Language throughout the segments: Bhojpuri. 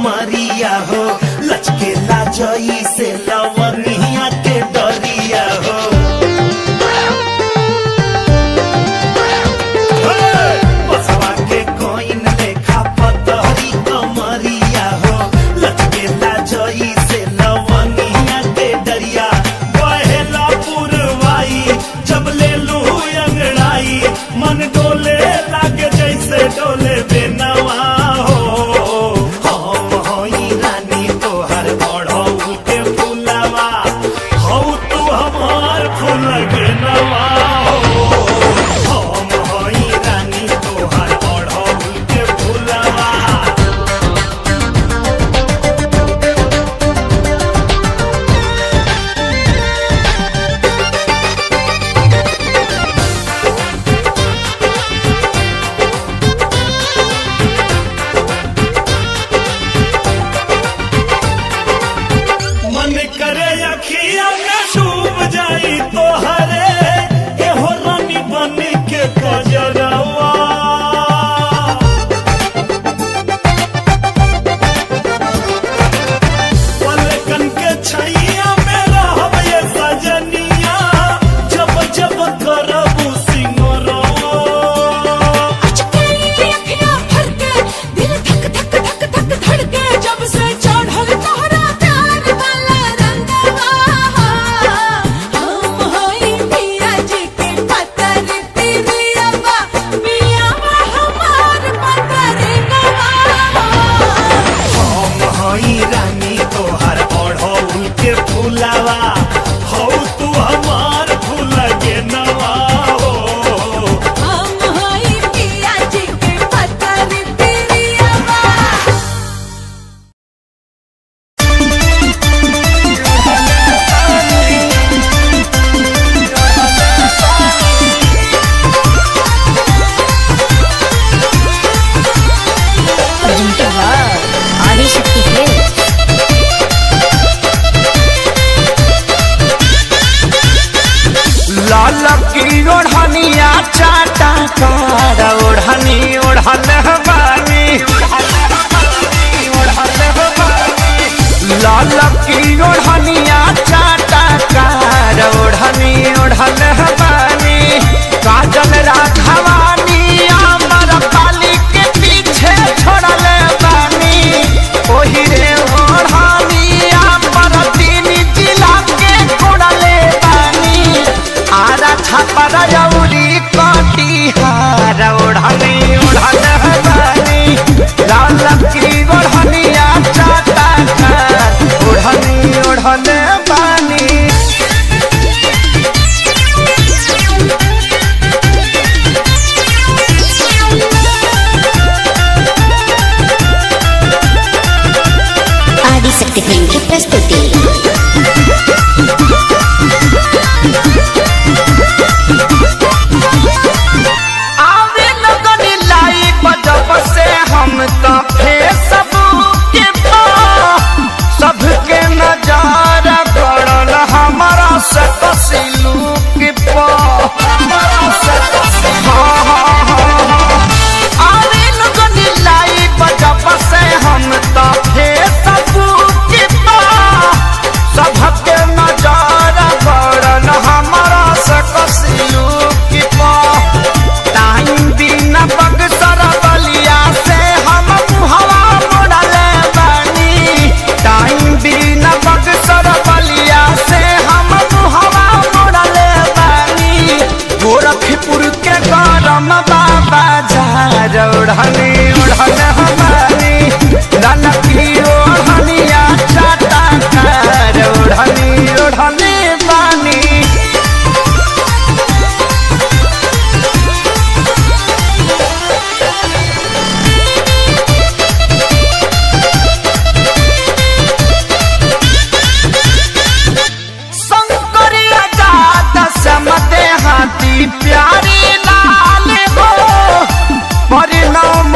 कमरिया हो लचके लाजई से लवनिया के डरिया हो बसवा के कोइन देखा पतरी कमरिया हो लचके लाजई से लवनिया के डरिया बहेला पुरवाई जब ले लू अंगड़ाई मन डोले लागे जैसे डोले बेनवा प्यारी लाल हो परिणाम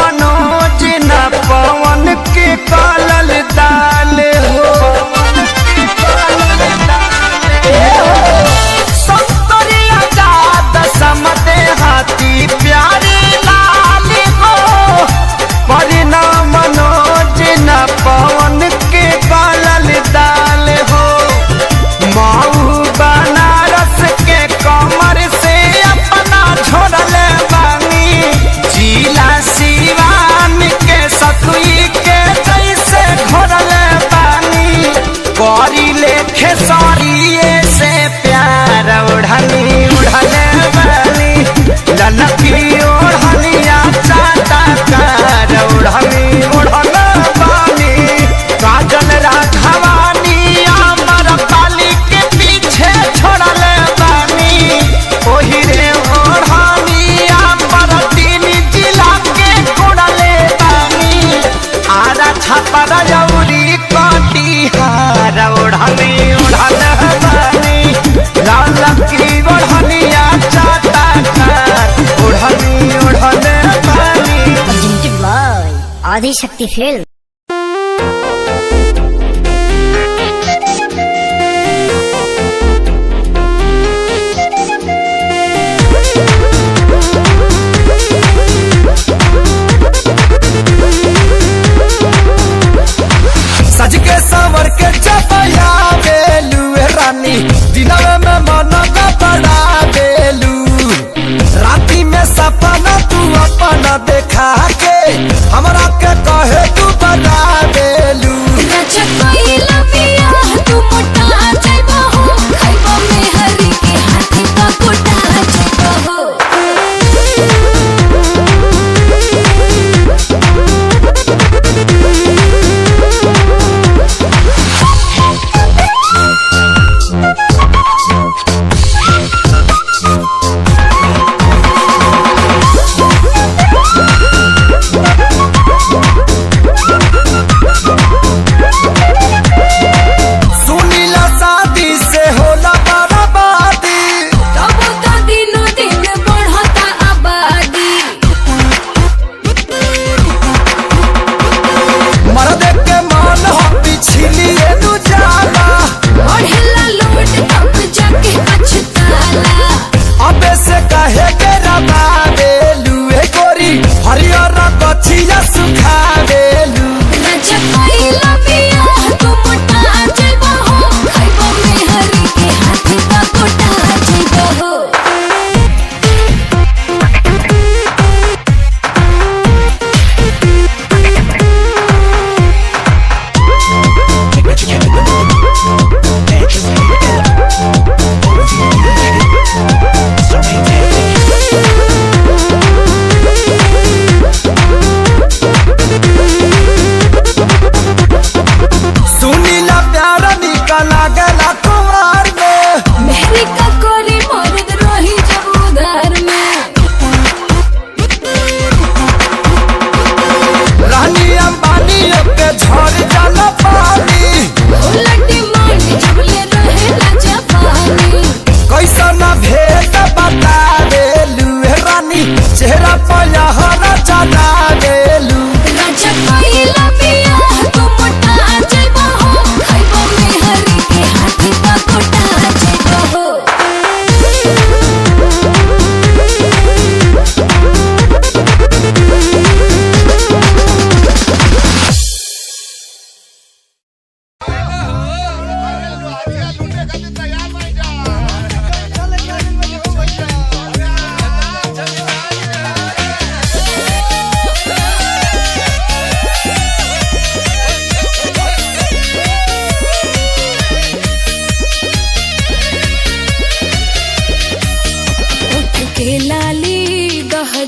आदिशक्ति फिल्म। सज के सावर के चपया बेलू रानी, दिनवे में मन का बड़ा बेलू, राती में सपना तू अपना देखा के हमरा के कहे तू बड़ा बेलू। तू मोटा जाइबा हो, खाइबा में हरी के हाथी का कोटा जाइबा हो।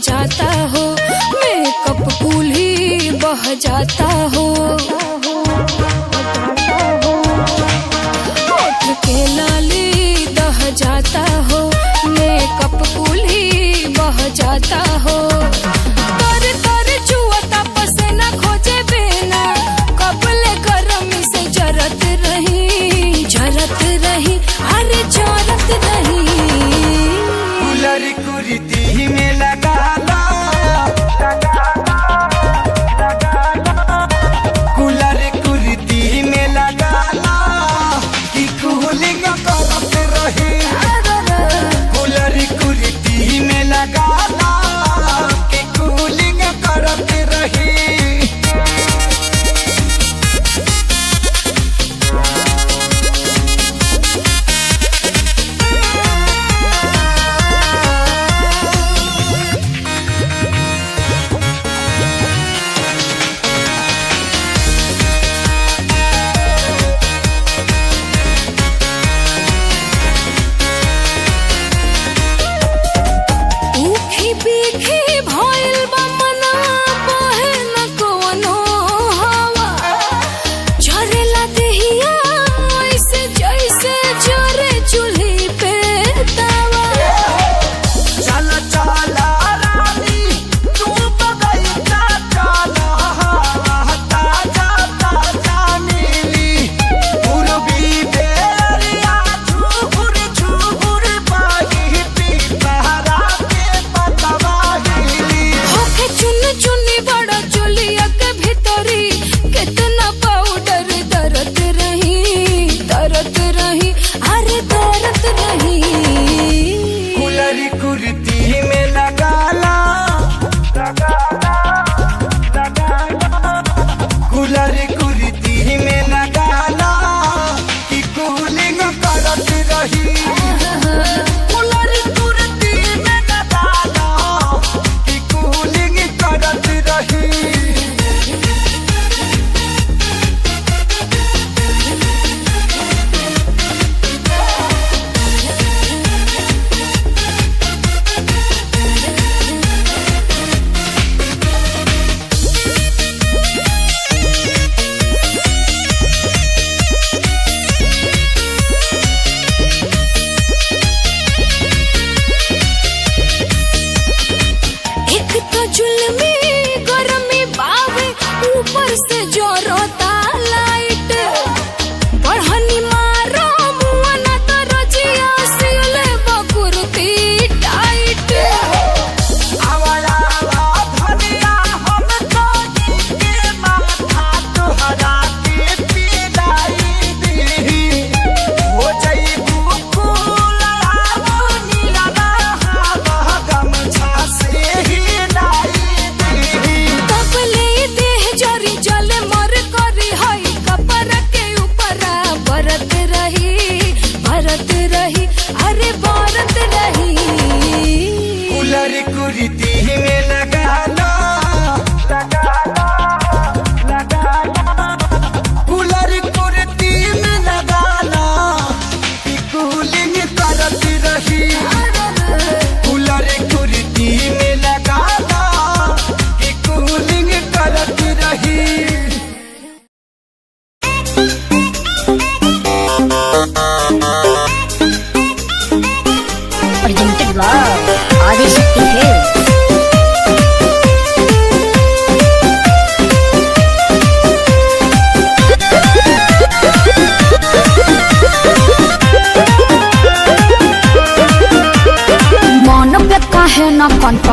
जाता हो, मेकअप कूल ही बह जाता हो, होठ के लाली दह जाता हो, मेकअप कूल ही बह जाता हो। तर तर जुआता पसीना खोजे बिना, कपले गरमी से जरत रही अरे जरत रही। कुलरी कुरीति में लगा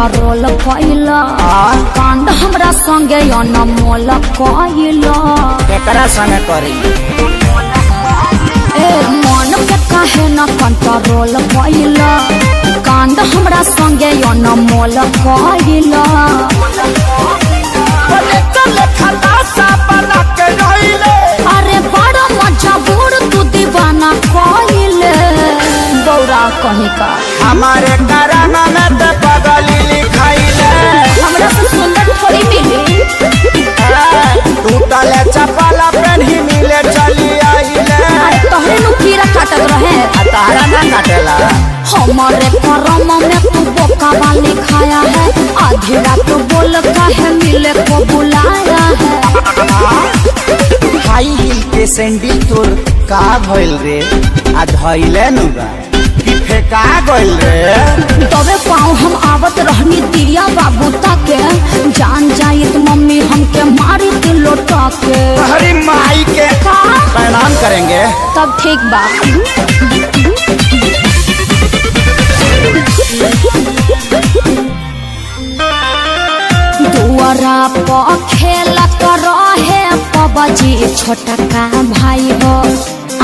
कंट्रोल कैला कांड हमरा संगे अनमोल कैला एकरा संगे करी ए मन के काहे न कंट्रोल कैला कांड हमरा संगे अनमोल कैला अरे बड़ा मजबूर तू दीवाना कैले गौरा कहीं का हमारे कराना में ते पगली लिखाइले हमरा से सुंदर थोड़ी मिली टूटले चपला पेन्ही मिले चली आइले अरे तोहरे नु कीड़ा काटत रहे तारा ना काटेला हमारे करम में तू बोका वाली खाया है आधी रात बोल काहे मिले को बुलाया है हाई हिल के सैंडल तोर का भइल रे आ धइले नुगा कि फेका गइल रे तबे पाँव हम आवत रहनी दिया बाबू ताके जान जाइत मम्मी हमके मारी दिल लोटा के हरी माई के का प्रणाम करेंगे तब ठीक बा दुआरा पर खेलत रहे पबजी छोटा का भाई हो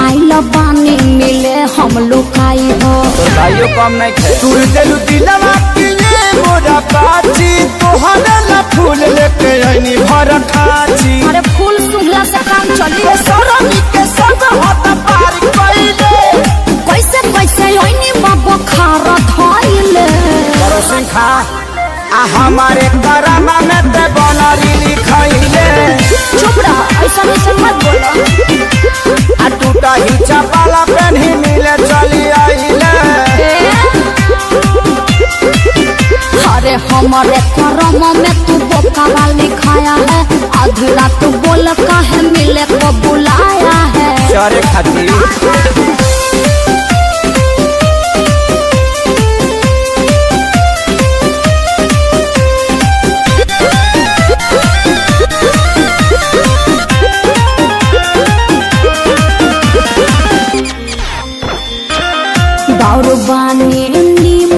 आइल बानी मिले हम लुकाई हो तो भाइयों कम नहीं खे तू दिल दिलवा के ये मोरा बाजी तोहरा ला फूल लेके आईनी भर खाची अरे फूल सुंघला से काम चली सरमी के सब हाथ पार कइले कैसे कैसे ओइनी बाबा खारा धइले करो सिंह खा आ हमारे करामा में ते बनरी लिखाइले चुप रह ऐसा ऐसा मत बोलो आ टूटा ही चपला पेन्ही मिले चली आइले अरे हमारे करम में तू बोका वाली खाया है आधी रात बोल काहे मिले को बुलाया है चरे खातिर दौड़ बानी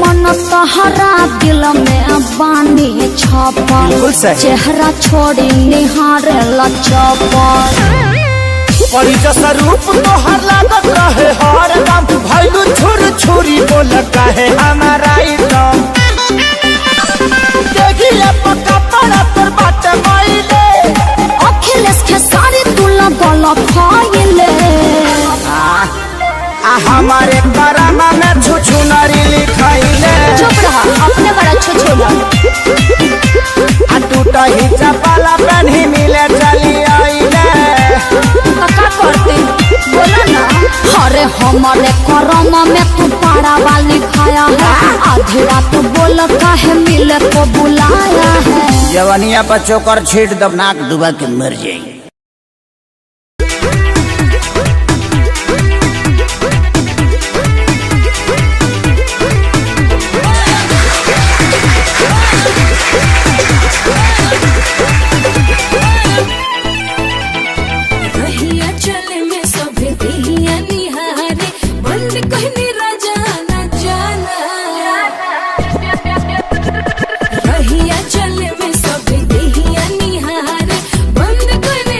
मन तहरा दिल में बानी बिल्कुल छपल सही। चेहरा छोड़ी निहारे लचपल परी जैसा रूप तोहर लागत रहे हर दम भैलू छुर छुरी बोल कहे हमारा एकदम देखिए पक्का पड़ा तर बाटे माइले अखिलेश के सारी तू लगल फाइले आ हमारे करामा में छुछु नारी लिखाइले चुप रहा अपने बड़ा छुछुला आ टूटा ही चपला पेन्ही मिले चली आइले का करते बोला ना अरे हमारे करम में तू पारा वाली खाया है आधी रात बोल काहे मिले को बुलाया है जवनिया पर चोकर छीट दब नाक डुबा के मर जाएगी रहिया चले में सभे देहिया निहारे बंद कहनी राजा न जाना रहिया चले में सभे देहिया निहारे बंद कहनी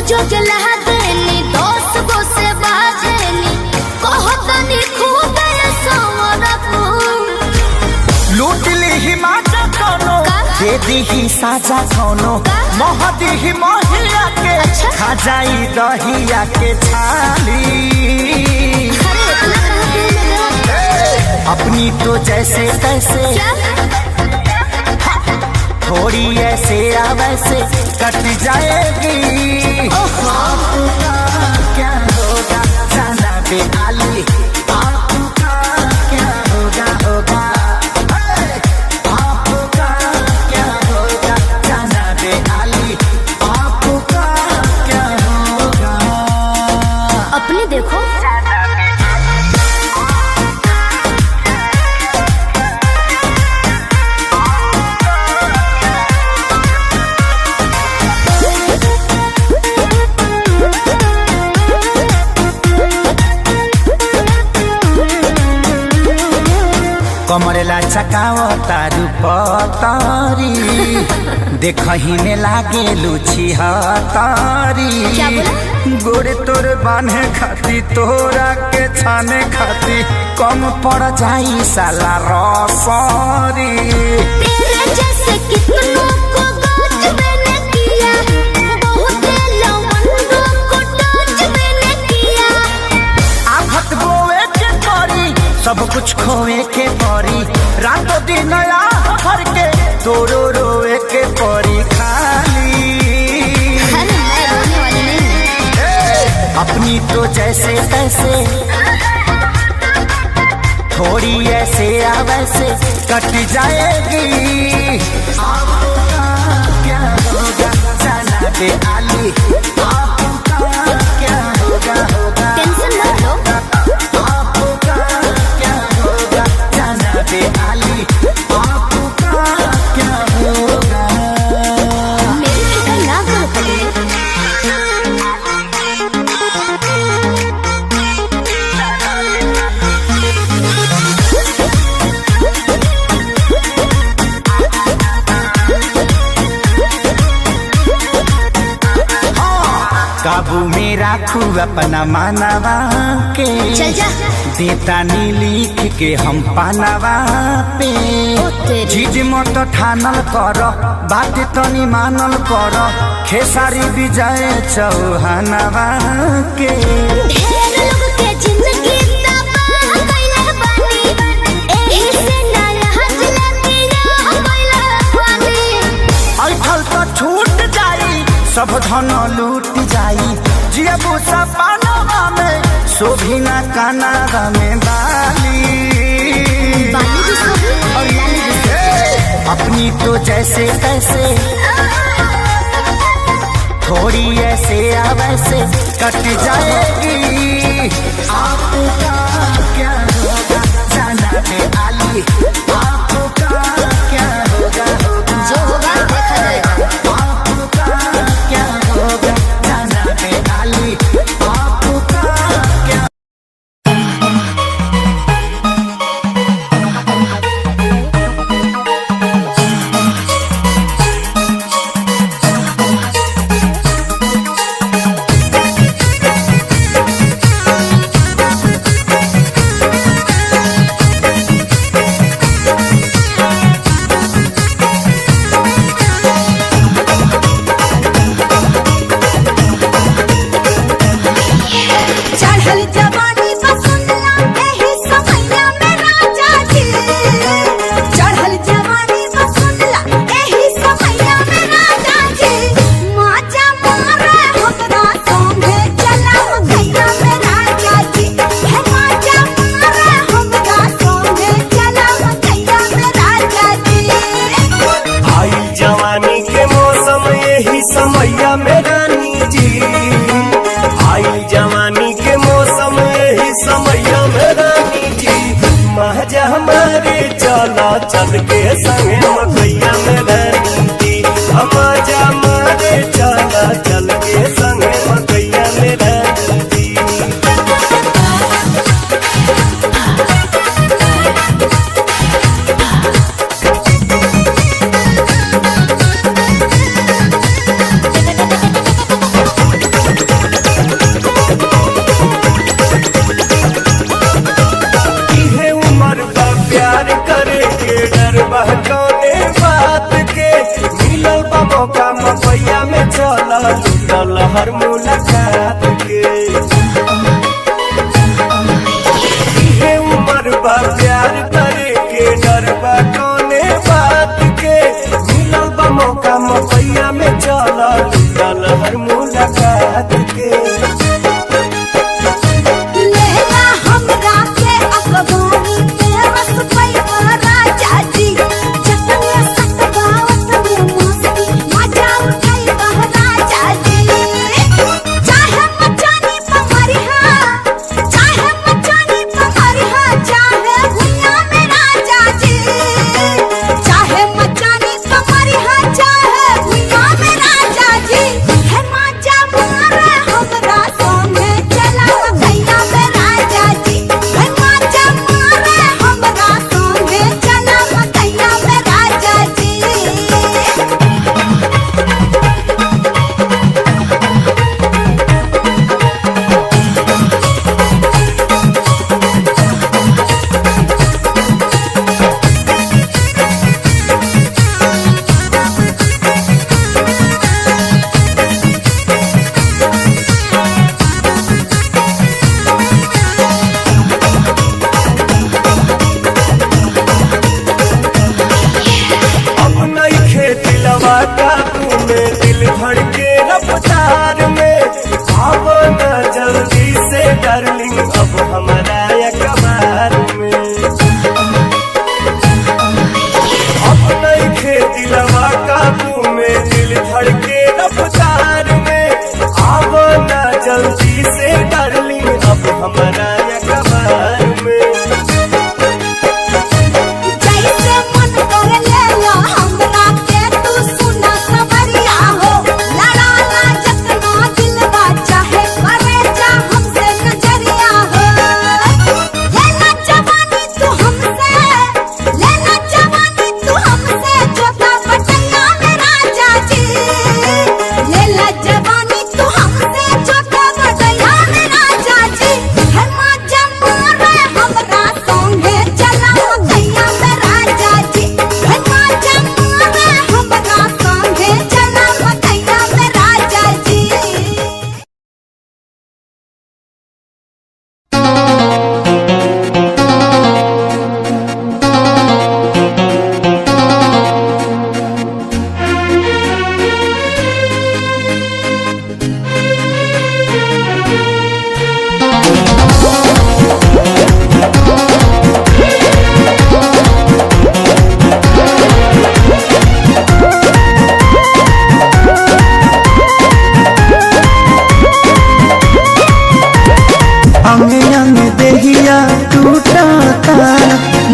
जो जला देनी 10 गो से बाजेनी कहतनी खूब सवरबू लूट ली माजा कोनो दे दी साजा कोनो मोह दी मोहिया के खा जाई दहिया के छाली अपनी तो जैसे तैसे थोड़ी ऐसे या वैसे कट जाएगी। आपका क्या होगा जाना बेआली, आपका क्या होगा होगा आपका क्या होगा जाना बेआली, आपका क्या होगा। अपनी देखो कमरेला चकाओ तारू पतारी देखही में लागे लुची हतारी गोरे तोर बांधे खाती तोरा के छाने खाती कम पड़ जाई साला रसरी। जैसे कितनों को गाज मैंने किया बहुत लवंडों को टाच मैंने किया आफत बोए के परी सब कुछ खोए के परी रातों दिन भर के तोरो रोए के परी खाली। मैं रोने वाली नहीं अपनी तो जैसे तैसे थोड़ी ऐसे या वैसे कट जाएगी। आपका क्या होगा जाना बेआली, आपका क्या होगा होगा टेंशन मत लो आपका क्या होगा जाना बेआली, आपका क्या होगा। मेरी फिक्र ना करो पगले काबू में राखू अपना मानवा के चल जा देता नी लिख के हम पानवा पे चीज मत ठानल कर बात तनी मानल कर खेसारी विजय चौहानवा के। ढेर लोग के जिंदगी तबाह कइले बानी एही से ना लहज लगिया पहिला पानी ऐठल तो छूट जाई सब धन लूट जाई जियबू सपनवा में शोभिना कानावा में बाली भी सोही और लाली भी सोही अपनी तो जैसे तैसे थोड़ी ऐसे या वैसे कट जाएगी। आपका क्या होगा जाना बेआली, आपका क्या होगा होगा जो होगा देखा जाएगा। आपका क्या होगा जाना बेआली, आपका क्या। चढ़ल जवानी बसुंदला एही समैया में राजा जी चढ़ल जवानी बसुंदला एही समैया में राजा जी माजा मारे हमरा संगे चला मकैया में राजा जी हे माजा मारे हमरा संगे चला मकैया में राजा जी। आई जवानी के मौसम यही समैया में रानी जी, आई जवानी के मौसम यही समैया में रानी जी, महजा हमारे चला चल के संगे मकैया में रानी जी, महजा हमारे चला चल के संगे मकैया में रानी जी। चला लूटल हर मुलाकात के ये उम्र बा प्यार करे के डर बा कौने बात के मिलल बा मौका मपैया में चला लूटल हर मुलाकात के दिल धड़के रफ्तार में अब न जल्दी से डार्लिंग अब हमारा अखबार में अब नहीं खे दिलवा काबू में दिल धड़के रफ्तार में अब न जल्दी से डार्लिंग अब हमारा अखबार में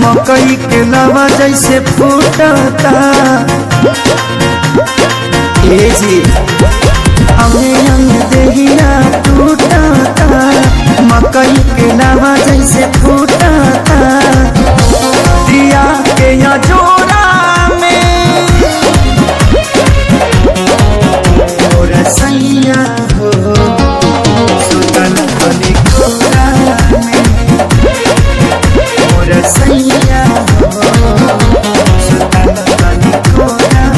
मकई के लवा जैसे फूटता ए जी हमें देहिया टूटता मकई के लवा जैसे फूटता दिया के या जोड़ा में और सैया हो सुतन बनी कोरा में और सैया हो सुतन बनी कोरा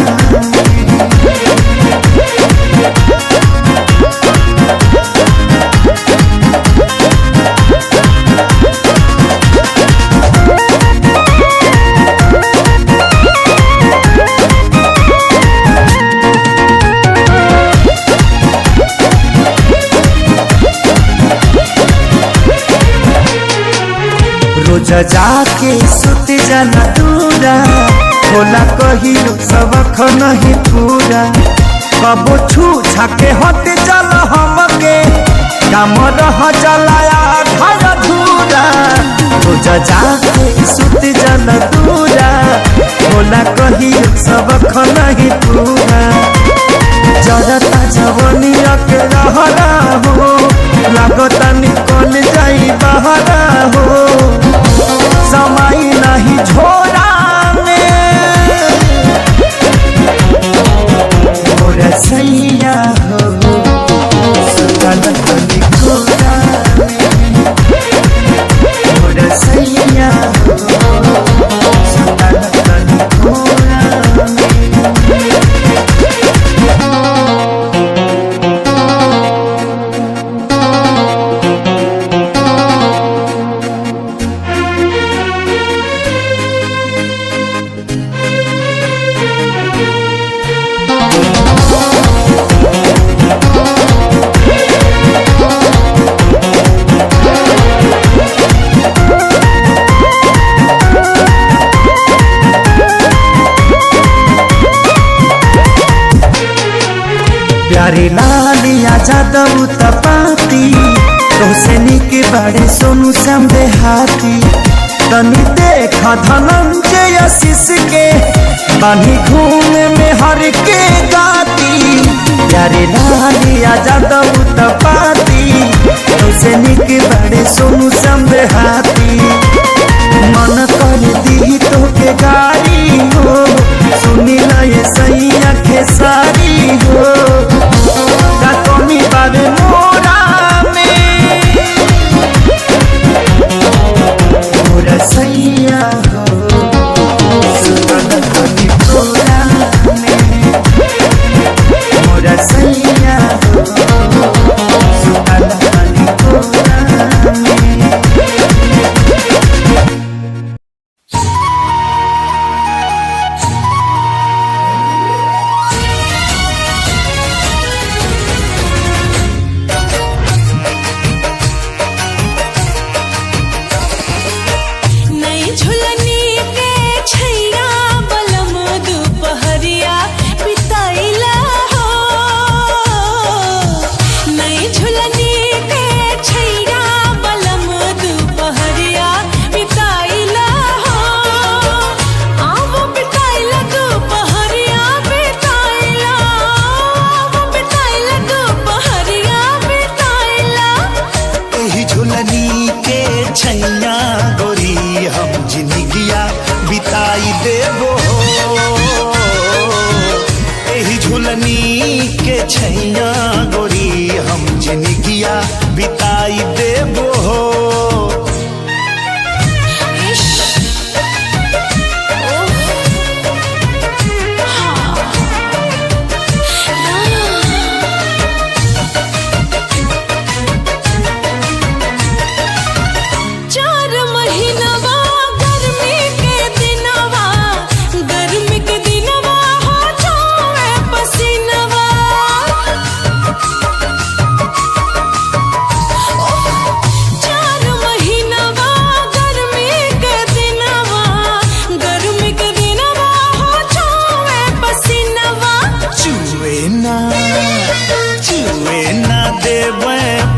रोज जाके सुत जाना दूरा होला कहिलो सबक नहीं पूरा कबो छू छाके हट चल हमके काम रह चलाया घर धूरा रोज जाके सुत जाना दूरा होला कहिलो सबक नहीं पूरा जरता जवनिया के रहरा हो लागता निकल जाई बहरा हो समय नहीं झोरा में और सैया हो सुतन बनी कोरा में और सैया हो सुतन बनी कोरा में प्यारे लालिया जादव तपाती तोसे निक बड़े सोनू श्याम देहाती तनी देखा धनंजय आशीष के बानी घूमे में हर के गाती प्यारे लालिया जादव तपाती तोसे निक बड़े सोनू श्याम देहाती मन कर दी तो के गाड़ी हो सुनी ये सही आँखें सारी हो कमी बाबे मोरा में मोरा सैया हो सुना कमी मोरा में मोरा सैया हो सुना कमी मोरा में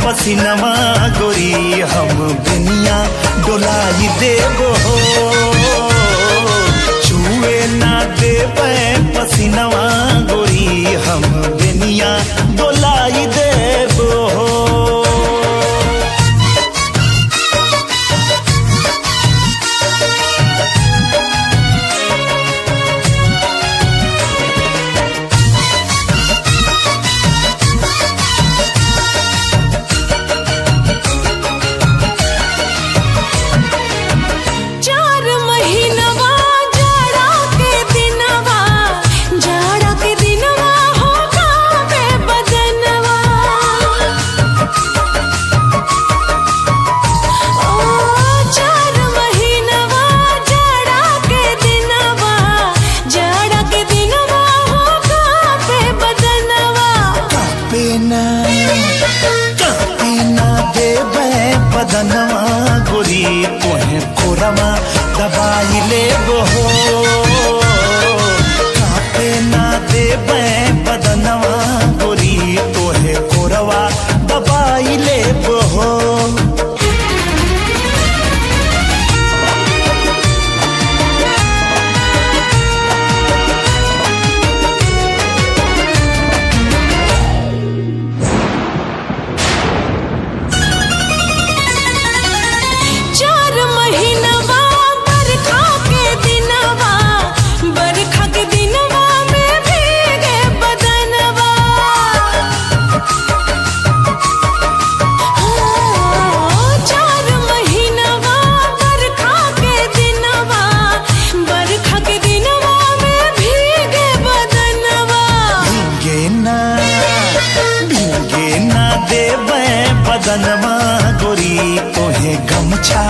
पसीनमा गोरी हम दुनिया डोलाई देबो छुए ना देबे पसीनमा गोरी हम दुनिया डोलाई देबो बदनवा गोरी तोहे कोरमा दबाई लेबो कापे ना देबे बदनवा गोरी तोहे कोरवा दबाई लेबो बदनमा गोरी तोहे गमछा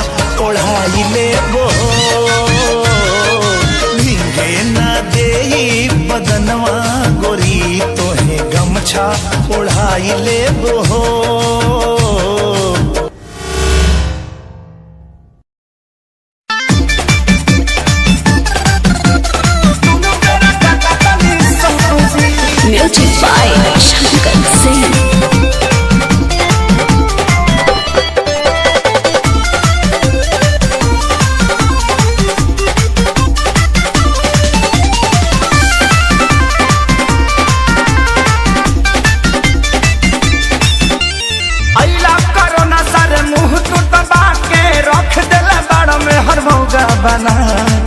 ओढ़ाई लेबो भीगे ना देई बदनमा गोरी तोहे गमछा ओढ़ाई लेबो म्यूजिक बाय बना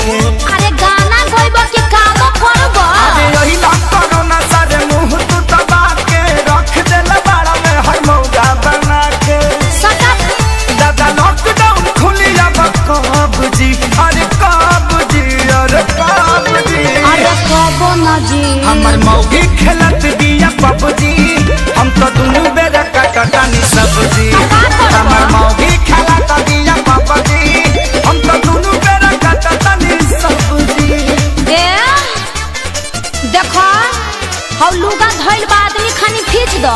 के। अरे गाना गइबो कि काम करबो? अरे यही ना कोरोना सारे मुंह तू दबा के रख देला बाड़ा में हर मौका बना के। सटा दादा लॉकडाउन खुली अब कब जी, अरे कब जी, अरे कब जी। अरे कबो ना जी। हमर मौगी खेलत बिया पबजी, हम तो दुनू बेरा कटनी सब्जी। हमर मौगी खेलत बिया पबजी, हम तो दुनू बेरा कटनी सब्जी। ए देखो हौ लुगा धइल बा आदमी खानी खींच दो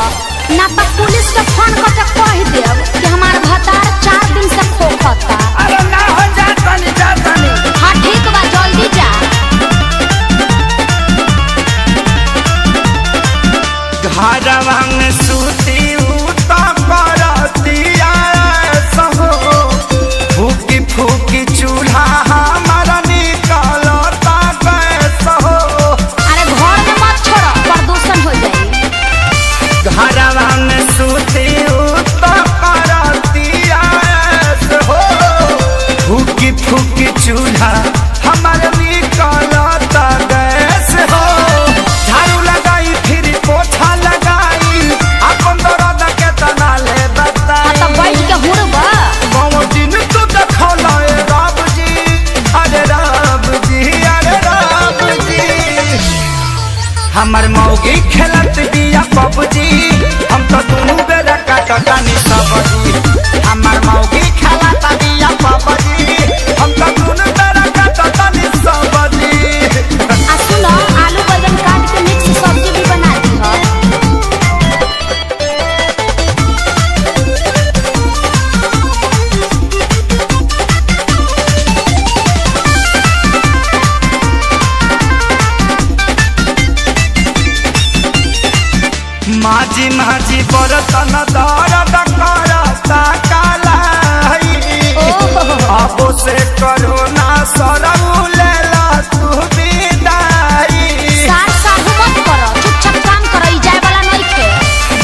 ना तो पुलिस के फोन करके कह देब कि हमार भतार 4 दिन से खोखता। अरे ना हो जातनी जातनी। हाँ ठीक बा जल्दी जा। घरवा में सूती उता करतिया सहो, फूकी फूकी चूल्हा हमारा निकलता गैस हो। अरे घर में मत छोड़ो प्रदूषण हो जाई। घरवा में सूती उता करतिया सहो, फूकी फूकी चूल्हा हमारा निकलता गैस हो। झाड़ू लगाई फिर पोछा लगाई, अपन दर्द के तना ले बता। हाँ तो बैठ के हुड़बा। कौन दिन तू देखौला ए रब जी, अरे रब जी, अरे रब जी। हमर मौगी खेलत बिया पबजी, हम तो दुनू बेरा कटनी सब्जी। हमर मौगी खेलत बिया पबजी, हम तो दुनू बेरा कटनी सब्जी। आ सुनो आलू बैंगन काट के मिक्स सब्जी भी बना दी हो। माझी माझी बरतन दर्द करता कालाई, अब से करोना सरऊ लेला तू विदाई। सार साहू मत करो चुपचाप काम करो ई जाए वाला नहीं थे।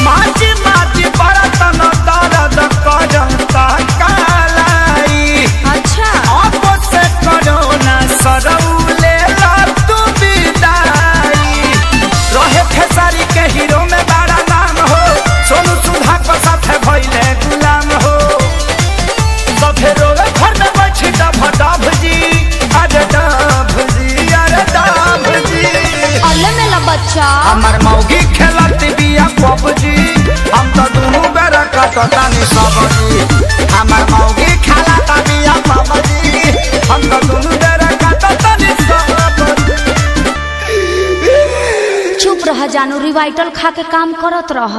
माझी माझी बरतन दर्द करता कालाई, अच्छा अब से करोना सरऊ लेला तू विदाई। रहे खेसारी के हीरो में बड़ा नाम हो, सोनू सुधा को साथे भइले गुलाम हो। तो फिर घर में बैठी डभ जी, अरे डभ जी, अरे डभ जी। अल्ले में ला बच्चा। हमर मौगी खेलत बिया पबजी, हम तो दुनू बेरा कटनी सब्जी। हमर मौगी खेलत बिया पबजी, हम तो दुनू बेरा कटनी सब्जी। चुप रह जानू रिवाइटल खा के काम करत रह।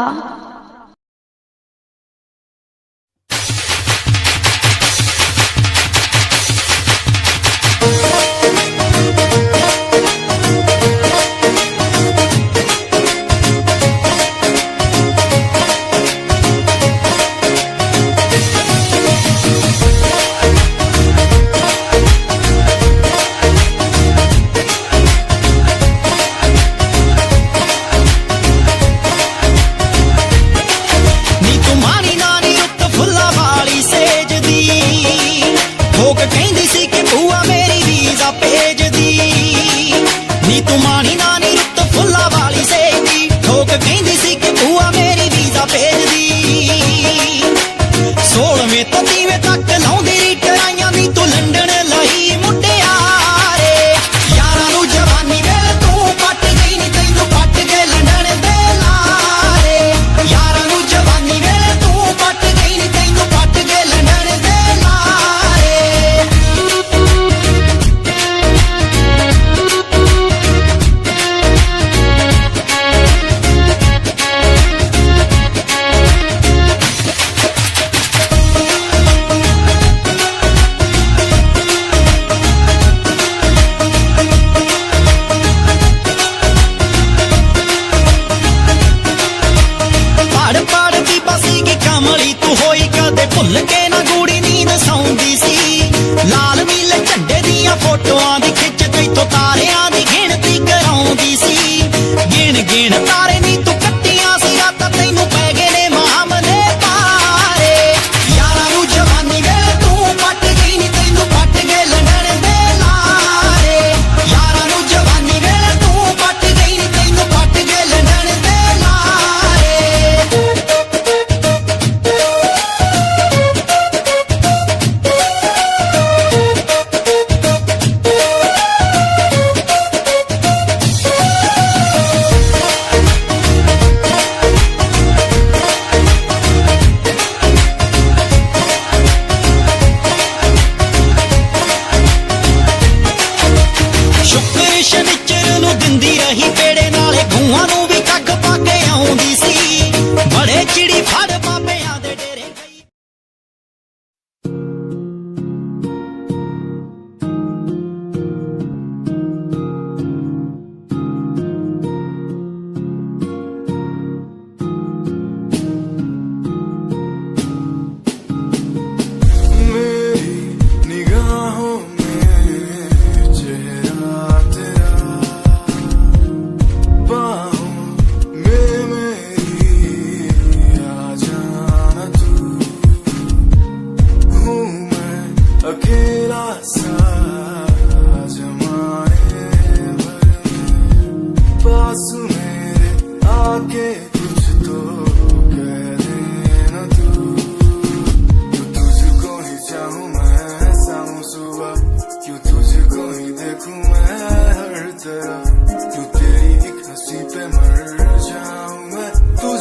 यारा नू जवानी वे तू पट गई नी तैनू पट गए लंडन दे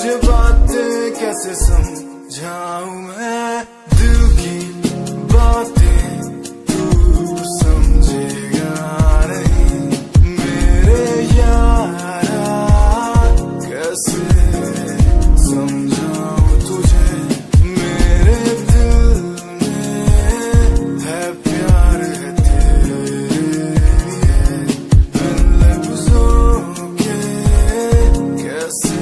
तुझे बातें कैसे समझाऊं मैं, दिल की बातें तू समझेगा नहीं मेरे यारा, कैसे समझाऊं तुझे, मेरे दिल में है प्यार है तेरे लिए, बिन लफ्जों के कैसे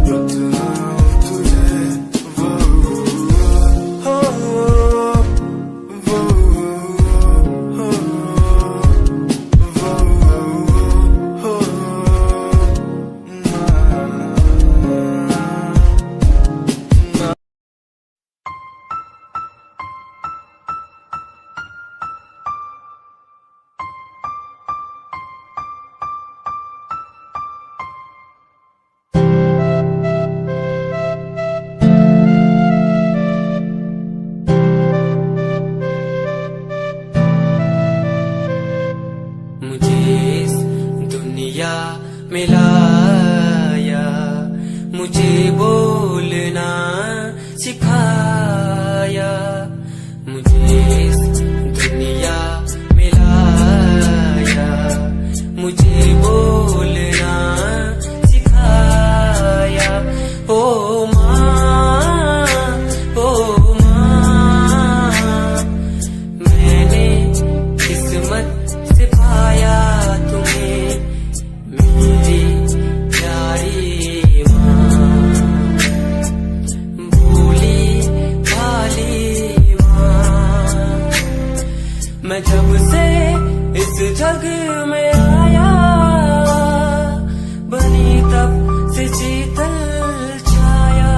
बताऊं तुझे, वो हो वो हो मुझे इस दुनिया में लाया, मुझे बोलना सिखाया, मुझे इस दुनिया में लाया, मुझे बोलना सिखाया। ओ माँ, ओ माँ, मैंने किस्मत से पाया तुम्हें, मेरी प्यारी माँ, भोली भाली माँ। मैं जब से इस जग में आया, बनी तब से शीतल छाया,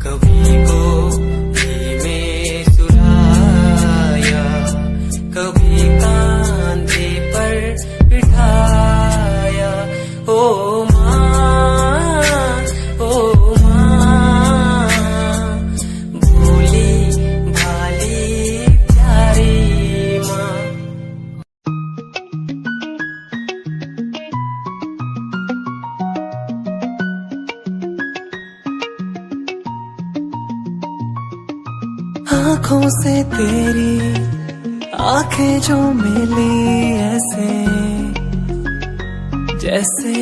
कभी गोदी में सुलाया, कभी कांधे पर बिठाया। ओ माँ, ओ माँ, भोली भाली प्यारी माँ। आँखों से तेरी आंखें जो मिली ऐसे, जैसे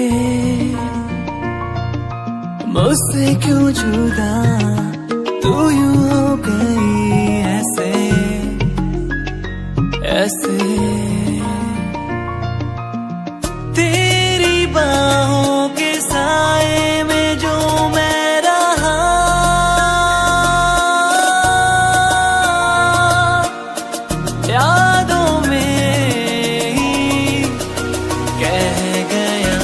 मुझसे क्यों जुदा तू यूं हो गई ऐसे, ऐसे तेरी बाहों के साए में जो मैं रहा, यादों में ही कह गया।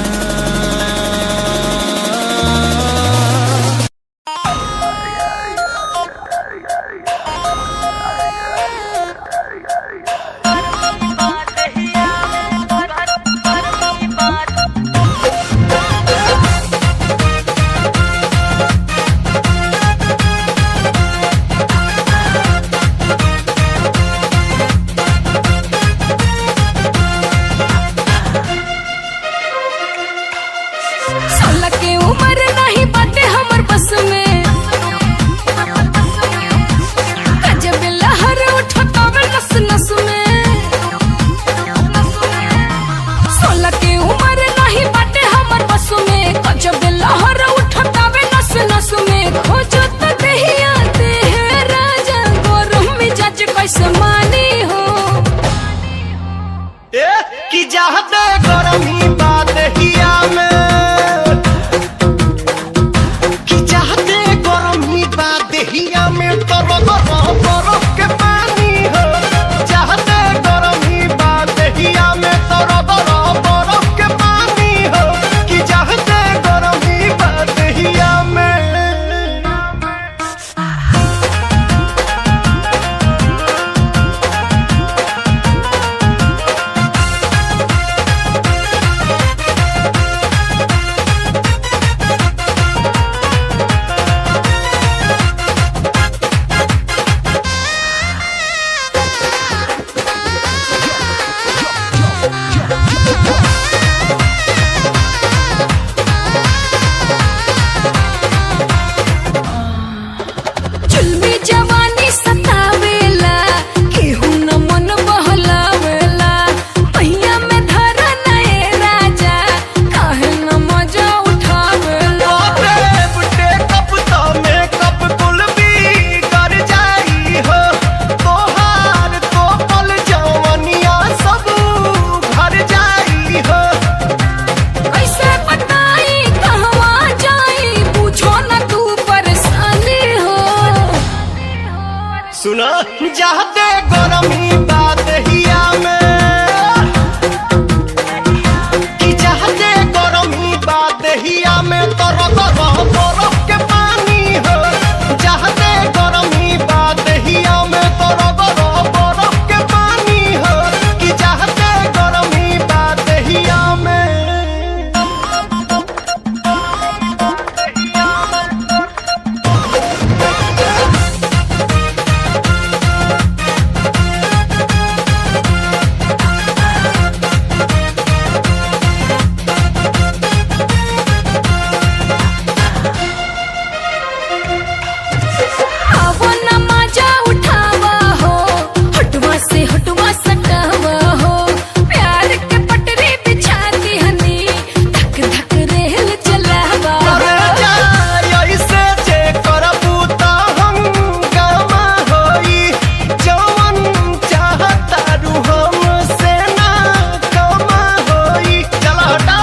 जाते गरमी बात हिया में कि जाते गरमी बात हिया में तर बरफ के पानी हो जाते गरमी बात हिया में तर बरफ के पानी हो कि जाते गरमी बात हिया में आवो न मजा उठावा हो हटवा से हटवा सटावा हो प्यार के पटरी बिछा दी हनी धक धक रेल चलावा अरे जाय ऐसे जे करबू त हंगामा होई जवन चाहता रू हमसे ना कमा होई चल हटा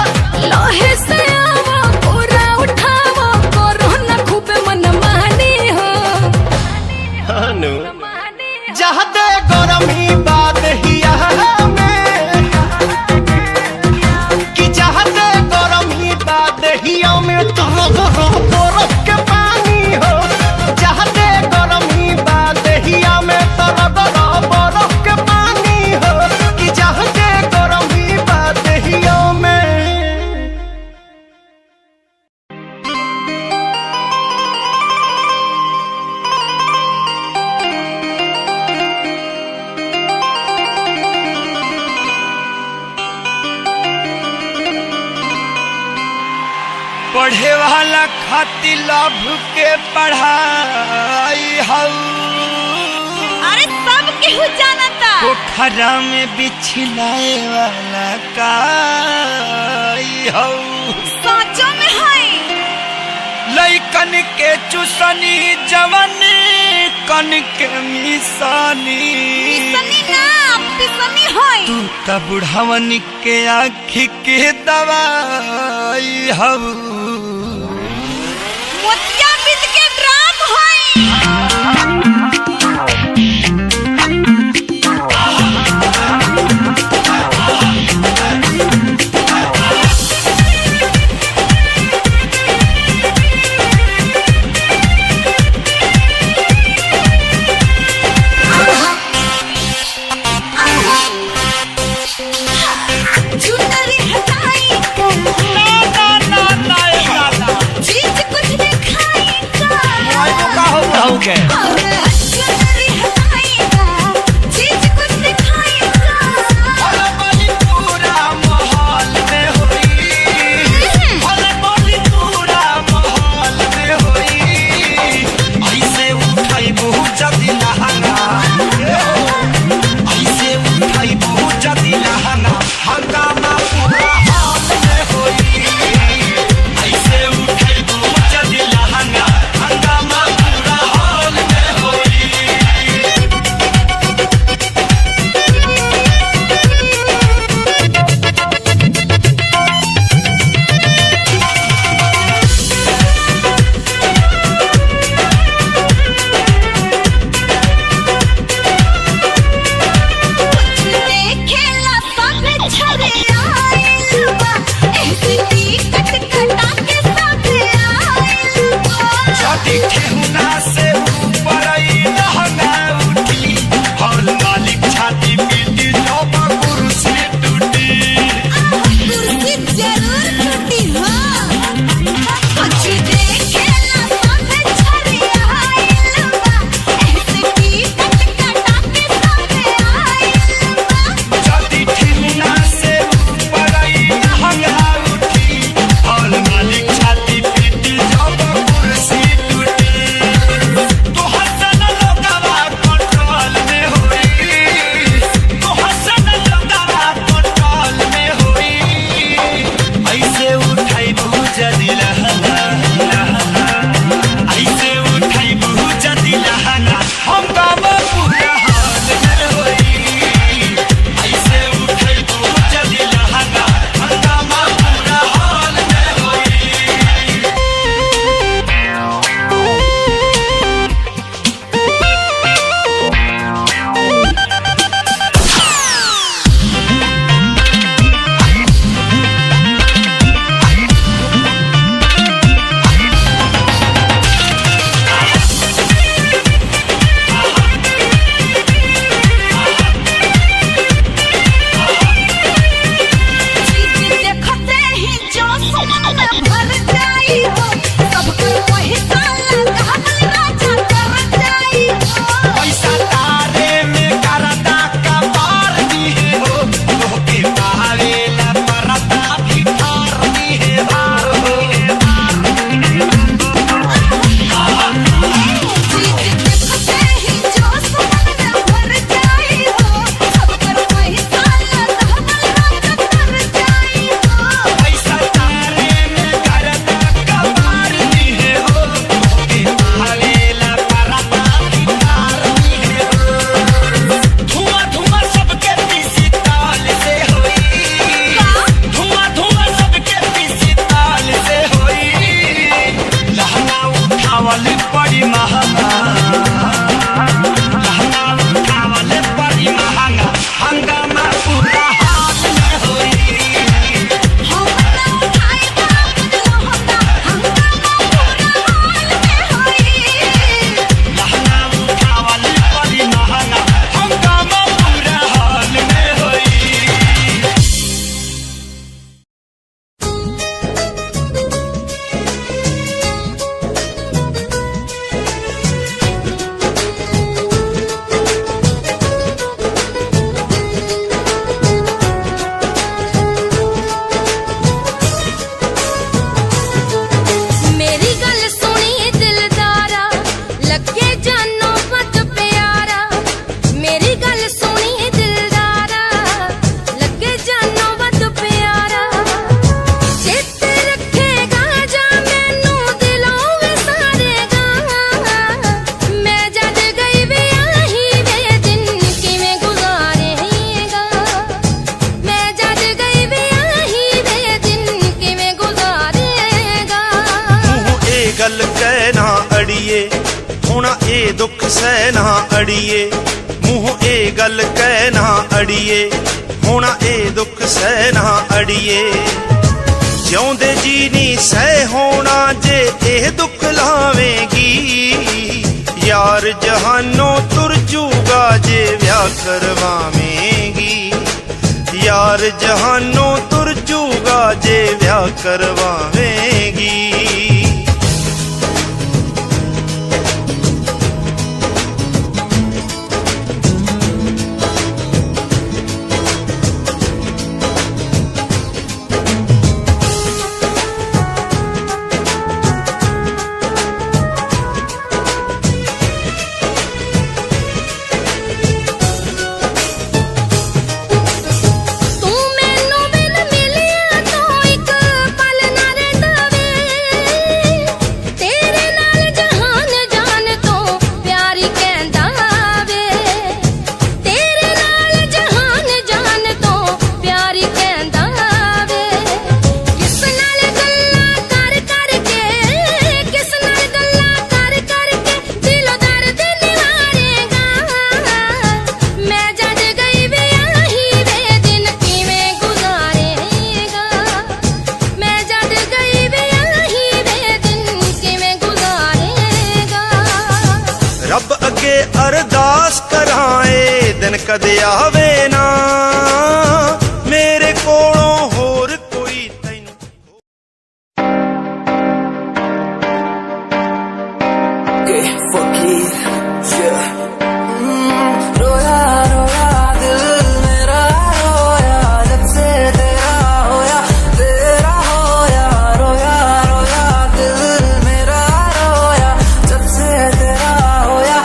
लोहे से आवा पूरा उठावा करो न खूब मन मानी हो हनु जहते गरमी बात हिया में कि जहते गरमी बात हिया में बरफ के पानी हो जहते गरमी बात हिया में बरफ के पानी हो कि जहते गरमी बात हिया में पढ़े वाला खातिर लभ के पढ़ाई हऊ अरे सब केहू जानता पोखरा में बिछलाए वाला काई हऊ सोचो में है लइकन के चुसनी जवन कन के मिसानी पिसनी ना पिसनी है तू त बुढ़ावन के आँखी के दवाई हऊ मोतिया बिद के ड्राम है चुनरी हटाई चीज कुछ दिखाई के चुनरी हटाई चीज कुछ दिखाई पूरा माहौल में होई पूरा माहौल में होई ऐसे उठाई बहुत जदी लहंगा ऐसे उठाई बहुत जदी लहंगा हंगामा पूरा हाल में होई ऐसे उठाई बहुत जदी लहंगा हंगामा पूरा हाल में ਅੜੀਏ ਹੁਣ ਇਹ ਦੁੱਖ ਸਹਿ ਨਾ ਅੜੀਏ ਮੂੰਹ ਇਹ ਗੱਲ ਕਹਿ ਨਾ ਅੜੀਏ ਹੁਣ ਇਹ ਦੁੱਖ ਸਹਿ ਨਾ ਅੜੀਏ ਜਿਉਂਦੇ ਜੀ ਨਹੀਂ ਸਹਿ ਹੋਣਾ ਜੇ ਇਹ ਦੁੱਖ ਲਾਵੇਂਗੀ ਯਾਰ ਜਹਾਨੋਂ ਤੁਰ ਜੂਗਾ ਜੇ ਵਿਆਹ ਕਰਵਾਵੇਂਗੀ ਯਾਰ ਜਹਾਨੋਂ ਤੁਰ ਜੂਗਾ ਜੇ ਵਿਆਹ ਕਰਵਾਵੇਂਗੀ ਰੱਬ ਅੱਗੇ ਅਰਦਾਸ ਕਰਾਏ ਦਿਨ ਕਦੇ ਆਵੇ ਨਾ ਮੇਰੇ ਕੋਲੋਂ ਹੋਰ ਕੋਈ ਤੈਨੂੰ के फकीर रोया रोया दिल मेरा रोया जब से तेरा होया रोया रोया दिल मेरा रोया जब से तेरा होया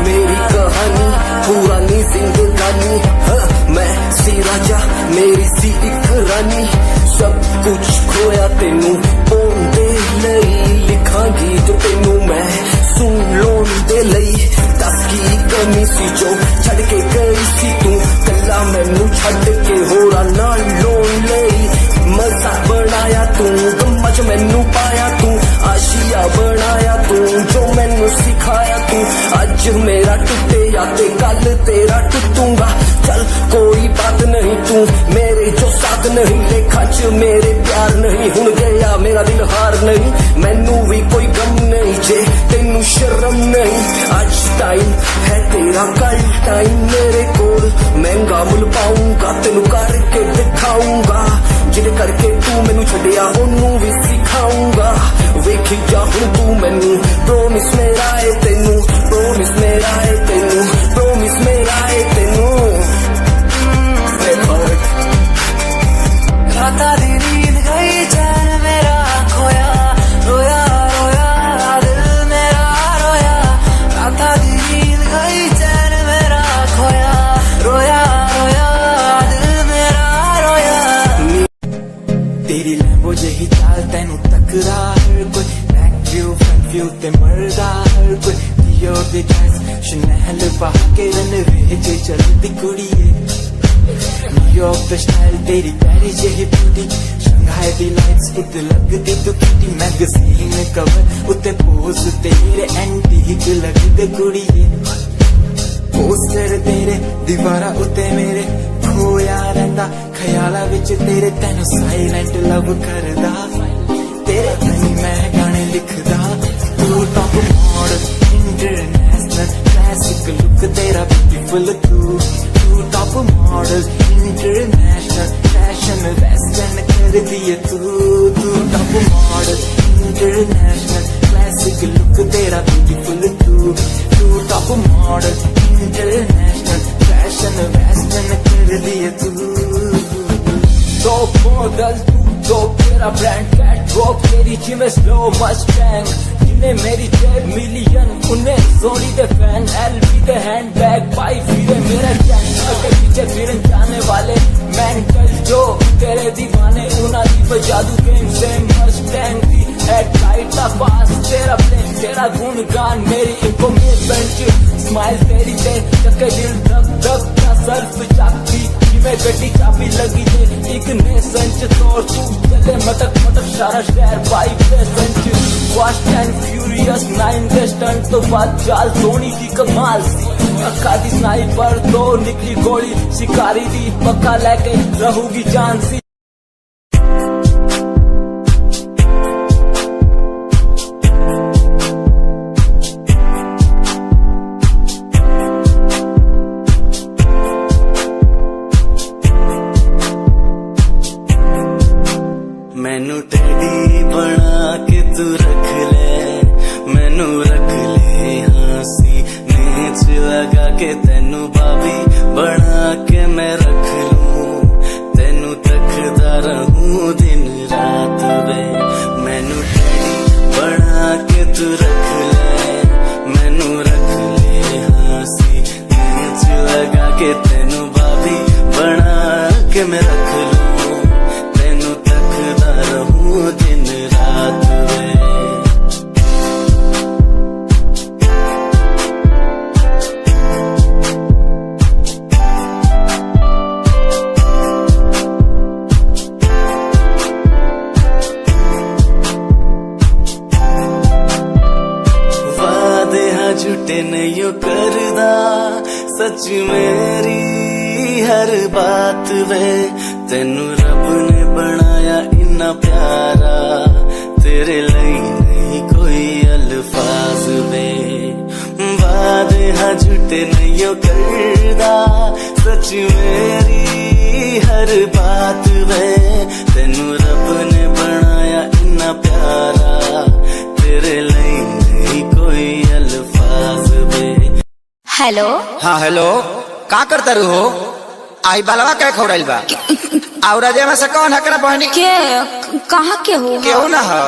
मेरी कहानी पुरानी जिंदगानी मैं सी राजा मेरी सी एक रानी सब कुछ खोया तेनू पाउंदे लई लिखांगी जो तेनू मैं सुन लोन दे लई दस की कमी सी जो छड़ के गई सी तू कला मैनू छड़ के होरा नाल लोन लई मजा बनाया तू गम्मा च मैनू पाया तू आशिया बनाया तू जो मैनू सिखाया तू अज मेरा टुटे या ते कल तेरा टुटूंगा चल कोई बात नहीं तू मेरे जो साथ नहीं लेखा च मेरे प्यार नहीं हुन गया मेरा दिल हार नहीं मैनू भी कोई गम नहीं जे तेनू शर्म नहीं आज टाइम है तेरा कल टाइम मेरे कोल महंगा मुल पाऊंगा तेनू करके दिखाऊंगा जिद करके तू मैनू छड़िया ओनू भी सिखाऊंगा वेखी जा हुन तू मैनू प्रोमिस मेरा है तेनू प्रोमिस मेरा है तेनू प्रोमिस मेरा है तेनू राता दी नींद गई चैन मेरा खोया रोया रोया दिल मेरा रोया राता दी नींद गई चैन मेरा खोया रोया रोया दिल मेरा रोया तेरी लैम्बो जही चाल तैनू तकरा हर कोई बैक व्यू फ्रंट व्यू ते मरदा हर कोई दियो दे ड्रेस शनैल पा के रन वे चलदी कुड़ीए न्यूयॉर्क दा स्टाइल तेरी प्यारी जेही ब्यूटी शंघाई दी लाइट्स उत्ते लगदी तू किटी मैगजीन कवर उत्ते पोज तेरे एंटीक लगदे कुड़ीए पोस्टर तेरे दीवारा उत्ते मेरे खोया रहिंदा ख्याला विच तेरे तैनू साइलेंट लव करदा तेरे ताईं मैं गाने लिखदा तू top model international classic look तेरा ब्यूटीफुल तू top model international fashion western कर दिए तू top model international classic look तेरा ब्यूटीफुल तू top model international fashion western कर दिए तू तो मॉडल तू तेरा ब्रांड कैट वॉक तेरी जिम स्लो मस्टैंग जिन्हें मेरी 10 मिलियन उन्हें सोनी दे फैन एलवी दे हैंडबैग पाई फिरे मेरा कैंसर के पीछे फिर जाने वाले मेंटल जो तेरे दीवाने उना दी जादू गेम से मस्टैंग दी हेडलाइट दा पास तेरा प्लेन तेरा गुणगान मेरी इंफॉर्मेशन स्माइल तेरी ते चक्के दिल धक धक का सर्फ चापी मैं गड्डी चाबी लगी थे एक ने संच तोड़ तू चले मटक मटक सारा शहर पाई पे संच फास्ट एंड फ्यूरियस 9 के स्टंट तो बात चाल धोनी की कमाल सी अक्का दी स्नाइपर तो निकली गोली शिकारी दी पक्का लेके रहूगी जान सी। मैनू टेडी बना के तू रख ले, मैनू रख ले हंसी नेच लगा के तेनू भाभी बना के मैं रख लूं, तेनू तकदा रहूं दिन रात वे। मैनू टेडी बना के तू रख ले, मैनू रख ले हंसी नेच लगा के तेनू भाभी बना के मैं रख लूं, दिन रात वे। वादे हाँ झूठे नहीं करदा सच मेरी हर बात वे, तेनू रब ने बनाया इन्ना प्यारा तेरे लिए नहीं कोई अल्फाज वे। वादे हाँ झूठे नहीं करदा सच मेरी हर बात वे, तेनू रब ने बनाया इन्ना प्यारा तेरे लिए नहीं कोई अल्फाज वे। हेलो। हाँ हेलो, का करता रू हो? आई बालवा क्या खौड़ाइल बा? और में से कौन हकरा बहनी के कहाँ के हो? केहू ना हो,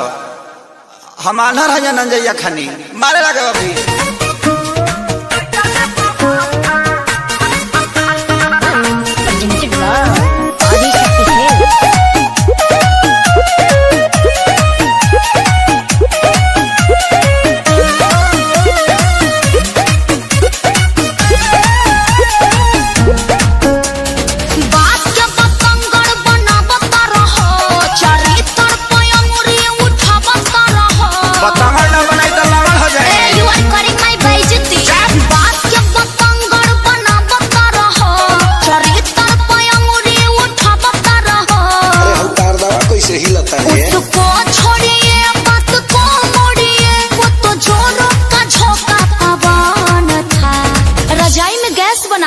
हम आनर है नंजैया खनी मारे लगे अभी।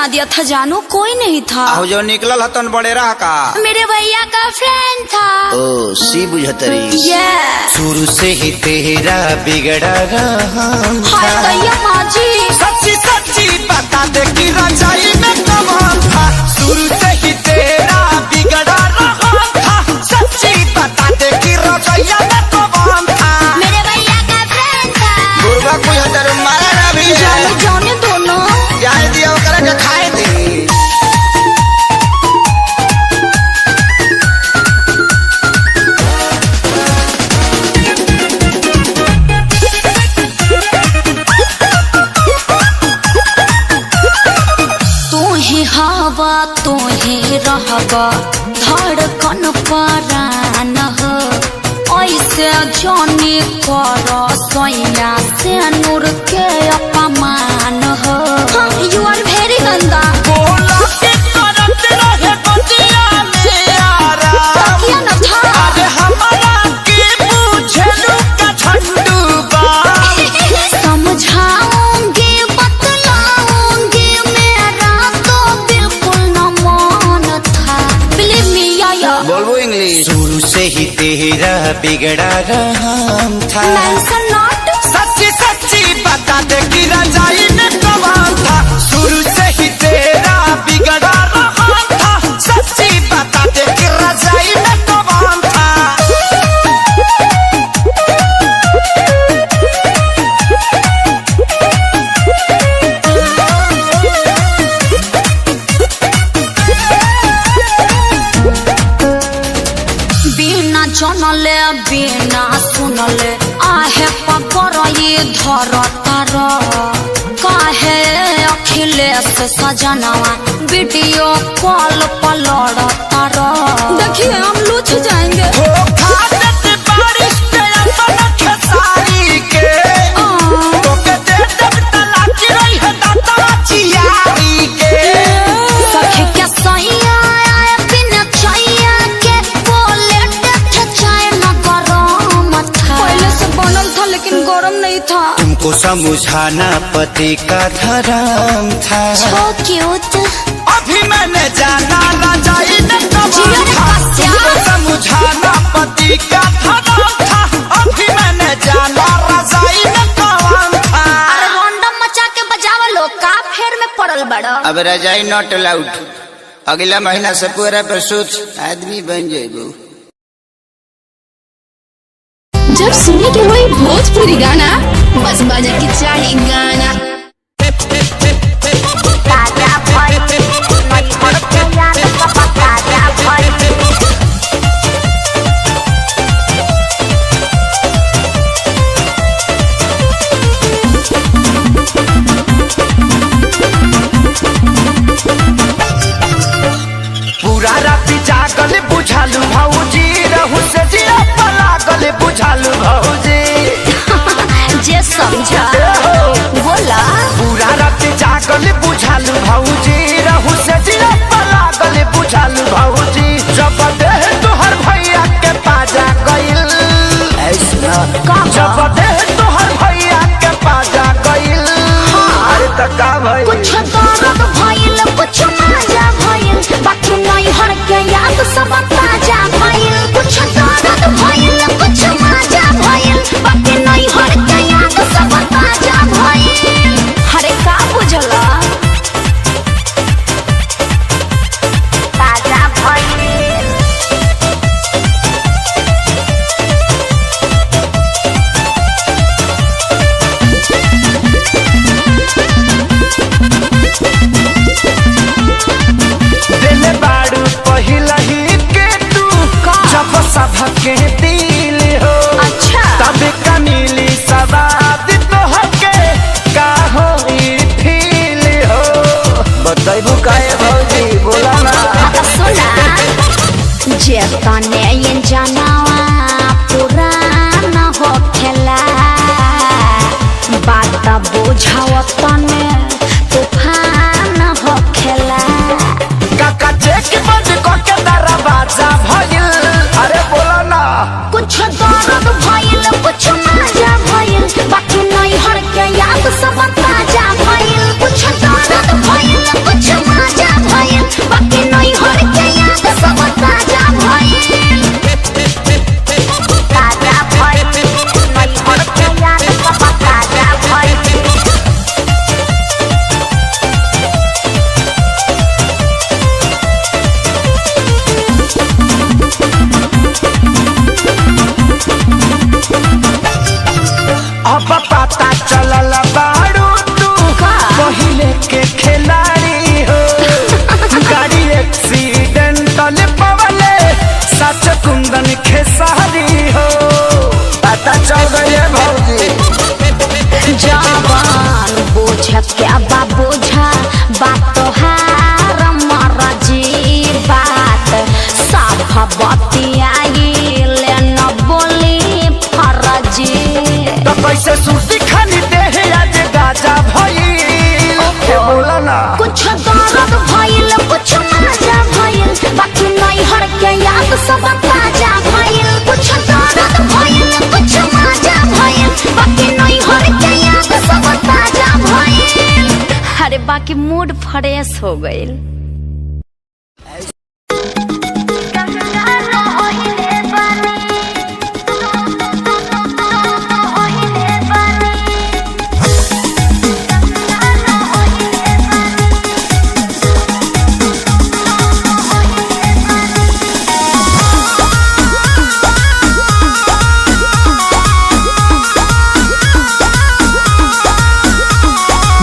दिया था जानू कोई नहीं था। जो निकलल हतन बड़े रहा का मेरे भैया का फ्रेंड था। ओ सी बुझतरी। शुरू से ही तेरा बिगड़ा रहा था। सच्ची सच्ची बता दे कि रजाई में कमाल था। शुरू से ही तेरा बिगड़ा रहा था। सच्ची बता दे कि रजाइया में कमाल था। मेरे भैया का फ्रेंड था। गुरबा कोई हतर मारा ना भी जाने दोनों जाए दिया के खाए थे। तू ही हवा तू ही रहबा धड़कन परान हो, ऐसे जानी कर सोया से नूर के अपमान हो। यू आर वेरी गंदा। समझाऊंगी बतलाऊंगी मेरा तो बिल्कुल न मन था। बिलीव मी या बोलबो इंग्लिश। शुरू से ही तेरा बिगड़ा रहा था। सच्ची सच्ची बता दे कि रजाई में कमाल था। शुरू से ही तेरा बिगड़ा रहा था। सच्ची बता दे कि रजाई में कमाल था। बिना जनले बिना सुनले आहे पकड़ ये धर तार काहे अखिलेश सजनवा वीडियो कॉल पर लड़ तार। देखिए हम लूच जाएंगे। बारिश पे अपन खेसारी लेकिन गरम नहीं था। तुमको समझाना पति का धर्म था। So cute। अभी मैंने जाना रजाई न कबार था। तुमको समझाना पति का धर्म था। अभी मैंने जाना रजाई न कबार था। अरे रैंडम मचा के बजावा लो का फेर में पड़ल बड़ा। अब रजाई नॉट अलाउड। अगला महीना से पूरा प्रसूत आदमी बन जाएगो। जब सुने के वही भोजपुरी गाना बस बजे के चाहे गाना। पूरा राति जागल बुझालू भौजी रहू से जिया लागल बुझालू भौजी। जे समझा बोला। पूरा राति जागल बुझालू भौजी रहू से जिया लागल बुझालू भौजी। जब देह तोहर भैया के पाजा गइल जब देह तोहर भैया के पाजा गइल। अरे त का भइल कुछ दर्द भइल कुछ मजा भइल बाकी नहीं हर के याद सब ताजा भइल। कुछ दर्द भइल कुछ मजा भइल बाकी नहीं हर के याद सब ताजा भइल। अरे का बुझला ताजा भइल। दिल बाड़ू पहिला ही के तू जब सबके दिल हो। अच्छा तब का मिली सवाद तोहके का हो फील हो। बताइबू काहे भौजी बोला ना। सुना जे तने ये जनावा पुराना हो खेला बात बुझाव तने तूफान हो खेला। काका चेक बंद करके दरवाजा भइल। अरे बोला ना कुछ दर्द भइल कुछ मजा भइल बाकी नहीं हर के याद सब ताजा भइल। कुछ दर्द भइल कुछ मजा भइल बाकी नहीं हर के याद सब ताजा भइल। ताजा भइल नहीं हर के याद सब ताजा भइल। अब पता चलल बाड़ू तू पहिले के खिलाड़ी हो। गाड़ी एक्सीडेंटल पवले सच कुंदन खेसारी हो। पता चल गए भौजी। जवान बोझ क्या बा बोझा बात तोहार मरजी बात साफ बतियाई ले न बोली फरजी। तो कैसे सूती खानी देह आज गाजा भइल। बोला ना कुछ दर्द भइल कुछ मजा भइल बाकी नहीं हर के याद सब ताजा भइल। कुछ दर्द भइल कुछ मजा भइल बाकी नहीं हर के याद सब ताजा भइल। अरे बाकी मूड फ्रेश हो गइल।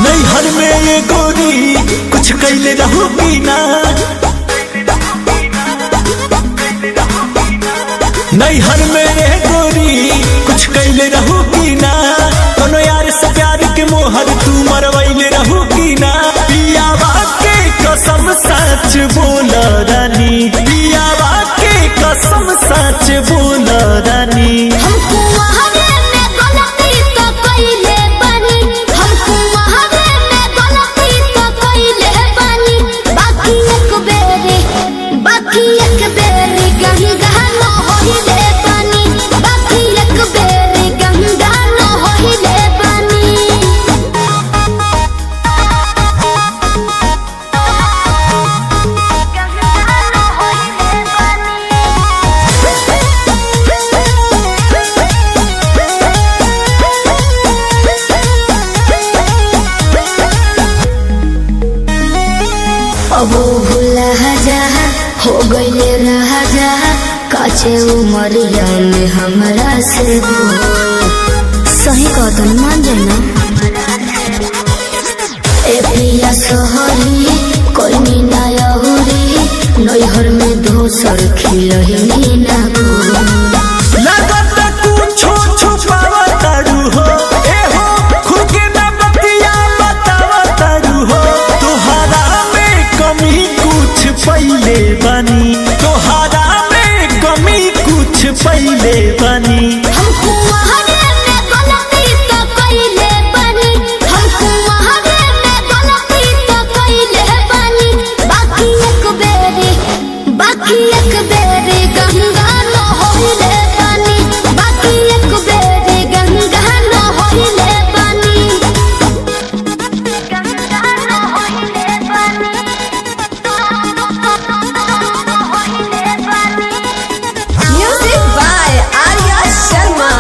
नैहर में ये गोरी कुछ कैले रहूगी ना। नैहर में ये गोरी कुछ कैले रहूगी ना। कोनो यार से प्यार के मोहर तू मरवैले रहूगी ना। पियावा के कसम सच बोल रानी। पियावा के कसम सच बोल रानी। हमको वहावे में गलती तो कइले बानी। हमको वहावे में गलती तो कइले बानी। बाकी एक बेरी गंगा न होइले बानी। बाकी एक बेरी गंगा न राजा हो गईले राजा काचे उमरिया में हमरा से सही कहतन मान जाना ए प्रिया सोहरी कोई मीना यहुरी नैहर में दोसर खिलही ना लगत कुछो छुपावा तारू हो ए हो खुद के ना बतिया बतावा तारू हो तोहरा में कमी कुछ पहिले बनी तोहरा में कमी कुछ पहिले बनी हमको वहारे में गलती तो कइले बनी हमको वहारे में गलती तो कइले बनी बाकी एक बेरी गंगा न होइले बनी बाकी एक बेरी गंगा न होइले बनी गंगा न होइले बनी music by Arya Sharma.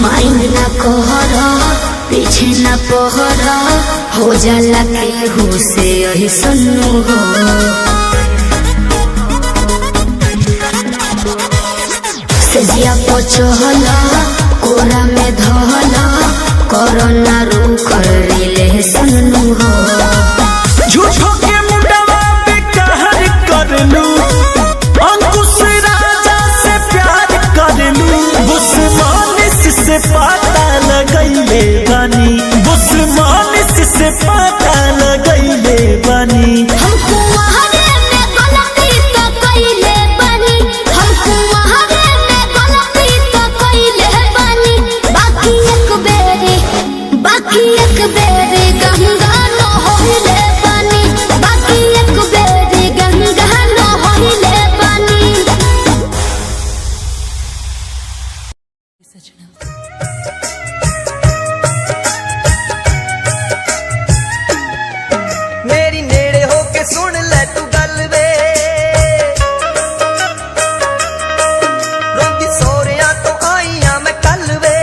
Mind ना कहरा पीछे ना पहरा हो जाला के हो से यही सुनो हो सजिया पचहला कोरा में धहला कोरोना रू कर ले सुनो हो झूठो के मुंडवा पे कहर कर लू अंकुश राजा से प्यार कर लू बुस्मानिस से पता लगैले बनी बुस्मानिस से पता लगैले बनी हमको वहारे में गलती तो कइले बनी हमको वहारे में गलती तो कइले बनी बाकी एक बेरी गंगा न होइले बनी बाकी एक बेरी गंगा न होइले बनी मेरी नेड़े होके सुन ले तू गल वे रोंदी सोरिया तो आईया मैं कल वे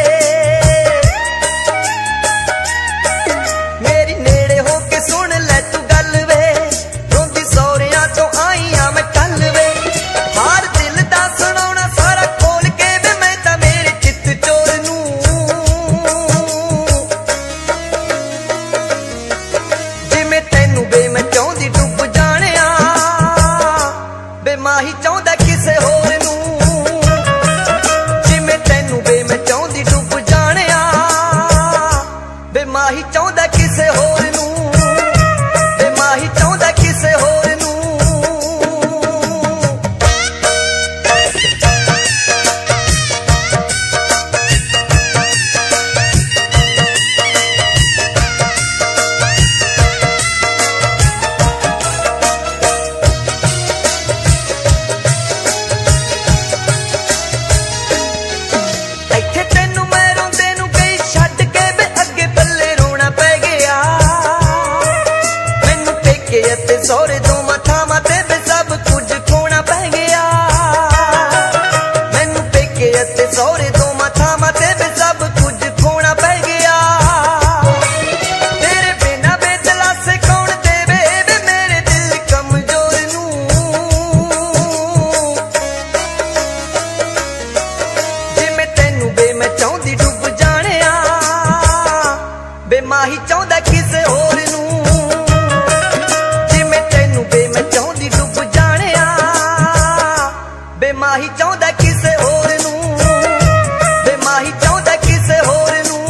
मेरी नेड़े होके सुन ले तू गल वे रोंदी सोरिया तो आईया मैं कल वे हार दिल दा सुनाउणा सारा खोल के वे मैं तां मेरे चित्त चोर नू जिमें तेनू बे मैं चाहती डुब जानिया बे माही चाहता किसे होर नू जिमें तेनू बे मैं चाहती डुब जानिया बे माही चाहता किसे होर नू बे माही चाहता किसे होर नू ਇੱਥੇ ਤੈਨੂੰ ਮੈਂ ਰੋਂਦੇ ਨੂੰ ਗਈ ਛੱਡ ਕੇ ਵੇ ਅੱਗੇ ਪੱਲੇ ਰੋਣਾ ਪੈ ਗਿਆ ਮੈਨੂੰ ਪੇਕੇ ਅਤੇ ਸਹੁਰੇ ਦੋਵਾਂ ਥਾਵਾਂ ਤੇ ਵੇ ਸਭ ਕੁਝ ਖੋਣਾ ਪੈ ਗਿਆ ਮੈਨੂੰ ਪੇਕੇ ਅਤੇ ਸਹੁਰੇ ਦੋਵਾਂ ਥਾਵਾਂ ਤੇ ਵੇ ਸਭ ਕੁਝ ਖੋਣਾ ਪੈ ਗਿਆ ਤੇਰੇ ਬਿਨਾ ਬੇਦਲਾਸੇ ਕੌਣ ਦੇਵੇ ਵੇ ਮੇਰੇ ਦਿਲ ਕਮਜ਼ੋਰ ਨੂੰ ਜਿਵੇਂ ਤੈਨੂੰ ਬੇ ਮੈਂ ਚਾਹੁੰਦੀ ਡੁੱਬ ਜਾਣਿਆ ਬੇ ਮਾਹੀ ਚਾਹੁੰਦਾ ਕਿਸੇ ਹੋਰ ਨੂੰ ਜਿਵੇਂ ਤੈਨੂੰ ਬੇ ਮੈਂ ਚਾਹੁੰਦੀ ਡੁੱਬ ਜਾਣਿਆ ਬੇ ਮਾਹੀ ਚਾਹੁੰਦਾ ਕਿਸੇ ਹੋਰ ਨੂੰ ਬੇ ਮਾਹੀ ਚਾਹੁੰਦਾ ਕਿਸੇ ਹੋਰ ਨੂੰ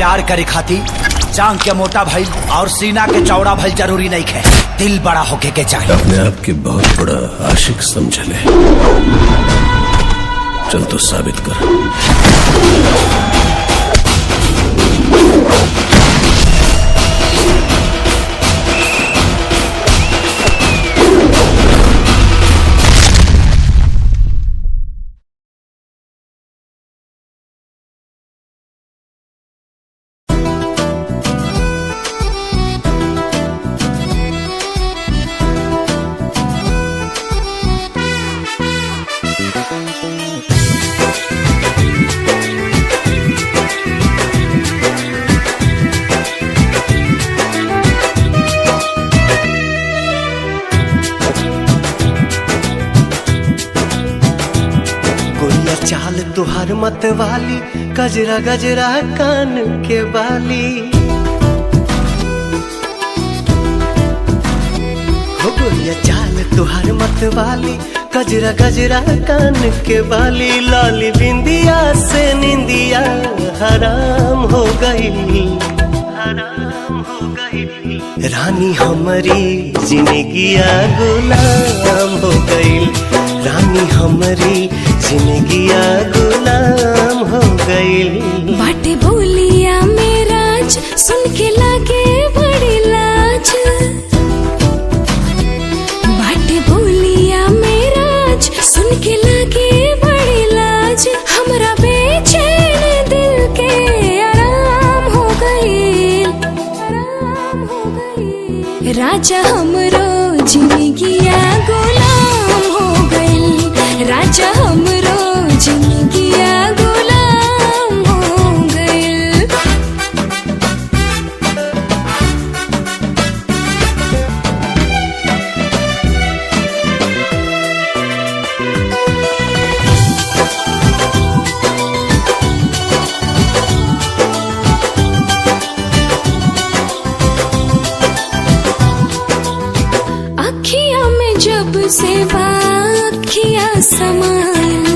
प्यार करे खातिर जांग के मोटा भइल और सीना के चौड़ा भइल जरूरी नहीं है, दिल बड़ा होके के चाहिए। अपने आप के बहुत बड़ा आशिक समझ ले, चल तो साबित कर। तुहार मत वाली गजरा गजरा कान के बाली, हो गोरिया चाल तुहार मत वाली गजरा गजरा कान के बाली। लाली बिंदिया से निंदिया हराम हो गई, हराम हो गई। रानी हमारी जिंदगिया गुलाम हो गई, रानी हमारी जिंदगिया गुलाम हो गई। बाटे बोलिया मेराज सुन के लागे बड़ी लाज, बाटे बोलिया मेराज सुन के लागे बड़ी लाज। हमरा बेचैन दिल के आराम हो गई, आराम हो गई। राजा हमरो जिंदगिया गुलाम हो गई, राजा हमरो जिंदगिया गुलाम हो गइल। अखिया में जब से बाखिया समाइल,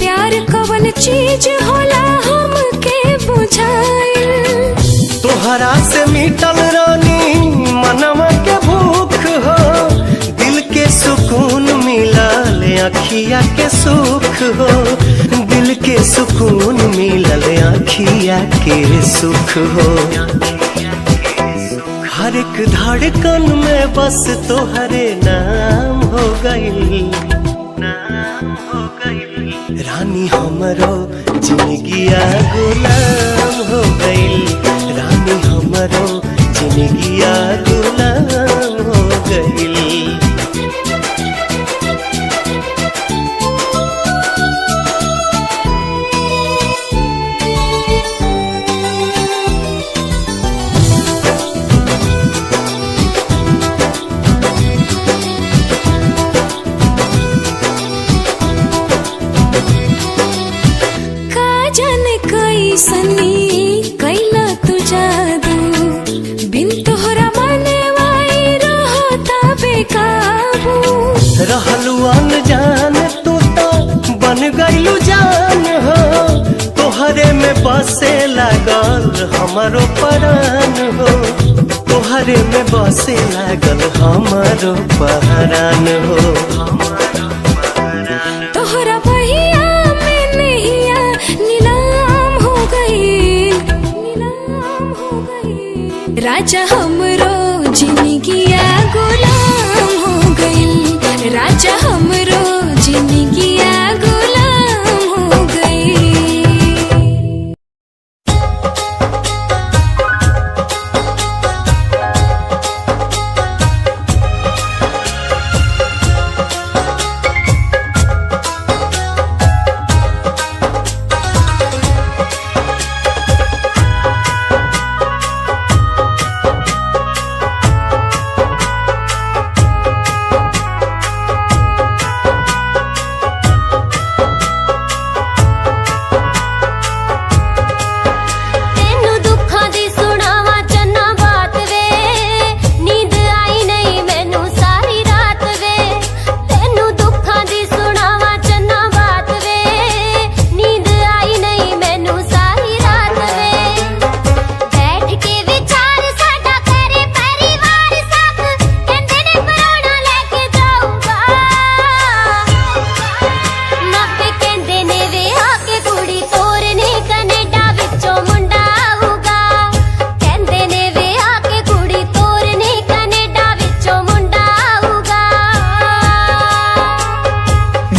प्यार कवन चीज होला हमके बुझाइल। तोहरा से मिटल रानी मनवा के भूख हो, दिल के सुकून मिलल अखिया के सुख हो, दिल के सुकून मिलल अखिया के सुख हो। हर एक धड़कन में बस तोहरे नाम हो गई, नाम हो गई। रानी हमरो जिंदगिया गुलाम हो गई, रानी हमरो जिंदगिया गुलाम हो गई। सनी कैला तू जादू, बिन तोहरा माने वाई रहता बेकाबू। रहलू अनजान तू तो बन गईलू जान हो, तोहरे में बसे लागल हमारो परान हो, तोहरे में बसे लागल हमारो पहरान हो। तोहरा बहिया में नैया नीलाम हो गई, नीलाम हो गई। राजा हमरो जिंदगिया गुलाम हो गई, राजा हमरो जिंदगिया गुलाम हो गई।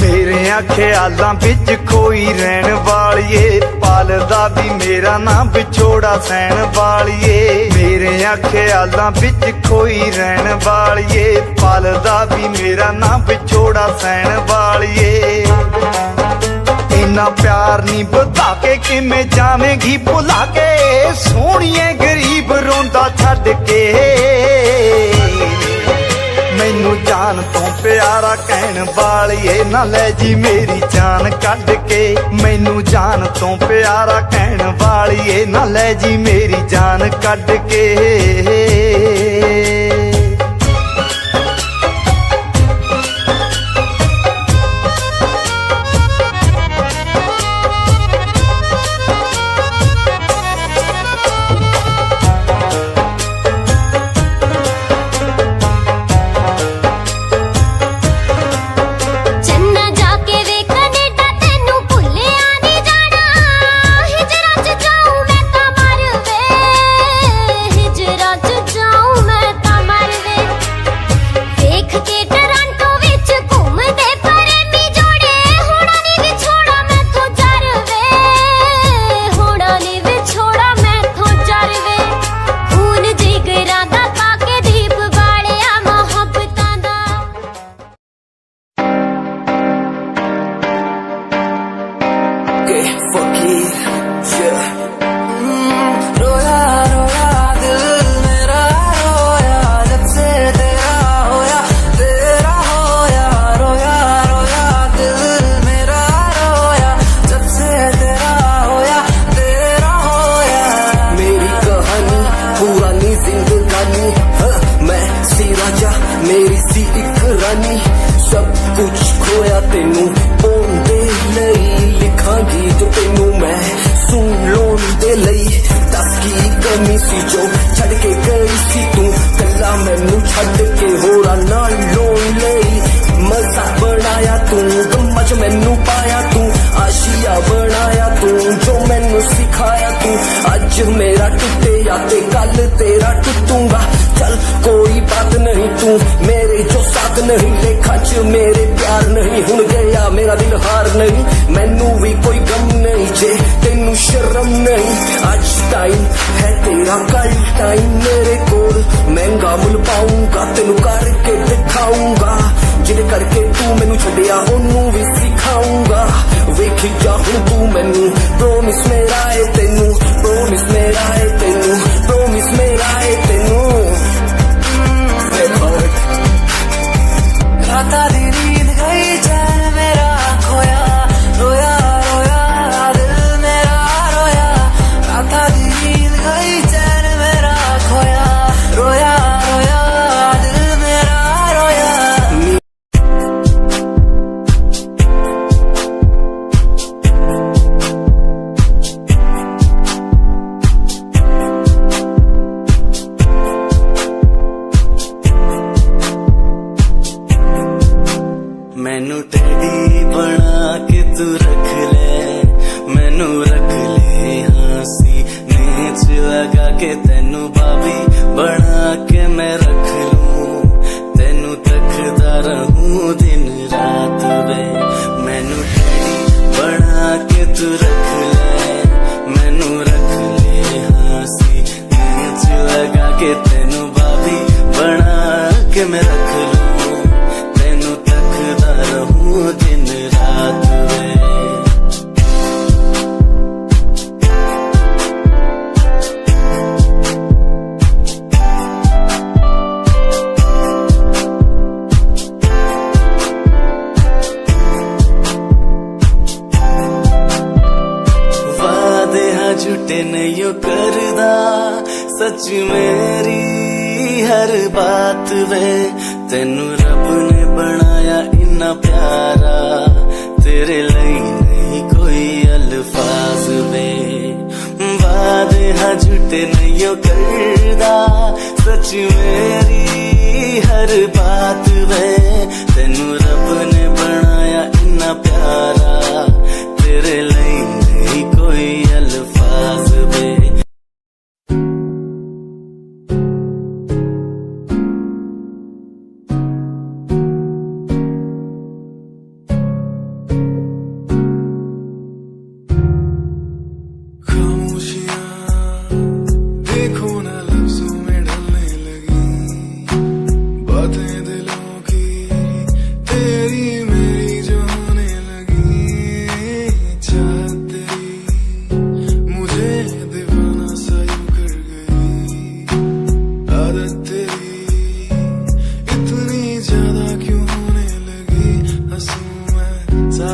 मेरे ख्यालां विच खोई रहन वालिए पालदा भी मेरा नाम विछोड़ा सहन वालिए मेरे ख्यालां विच खोई रहन वालिए पालदा भी मेरा नाम विछोड़ा सहन वालिए इन्ना प्यार नी बता के किमें जावेंगी भुला के सोहणिए गरीब रोंदा छड्ड के मैनू जान तो प्यारा कहन वालिए ना ले जी मेरी जान कढ के मैनू जान तो प्यारा कहन वालिए ना ले जी मेरी जान कढ के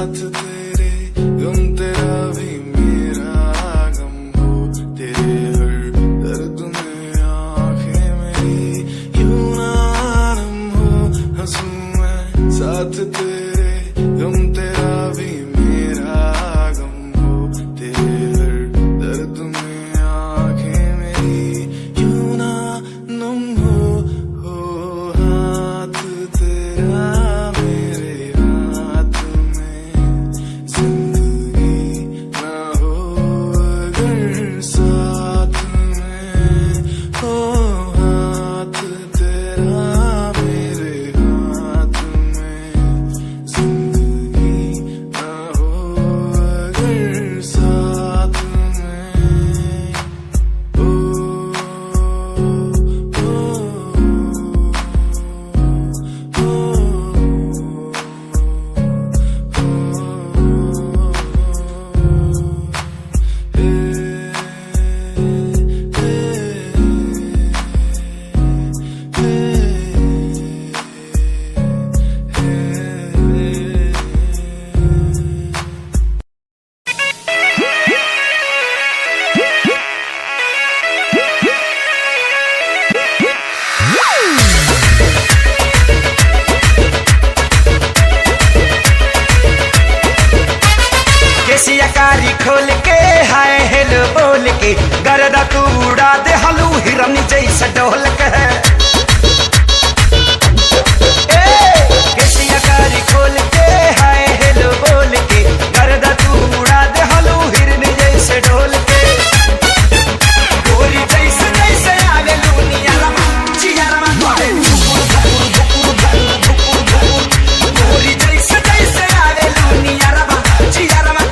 साथ तेरे गम तेरा भी मेरा गम हो तेरे हर दर्द में आंखें मेरी यूं ना नम हो हंसू मैं साथ तेरे गम तेरा भी मेरा गम हो तेरे हर दर्द में आंखें मेरी यूं ना नम हो हाथ तेरा मेरे हाथ में जिंदगी ना हो अगर साथ में हो हाथ तेरा मेरे हाथ में जिंदगी ना हो अगर साथ में ओ केसियाकारी खोल के हाय हेलो बोल के गर्दा तू उड़ा दे हलू हिरन जैसा डोल के केसियाकारी खोल के हाय हेलो बोल के गर्दा तू उड़ा दे हलू हिरन जैसे डोल के गोरी जैसे जैसे आवे लूनिया रमा चिया रमा गोरे गोरी जैसे जैसे आवे लूनिया रमा चिया रमा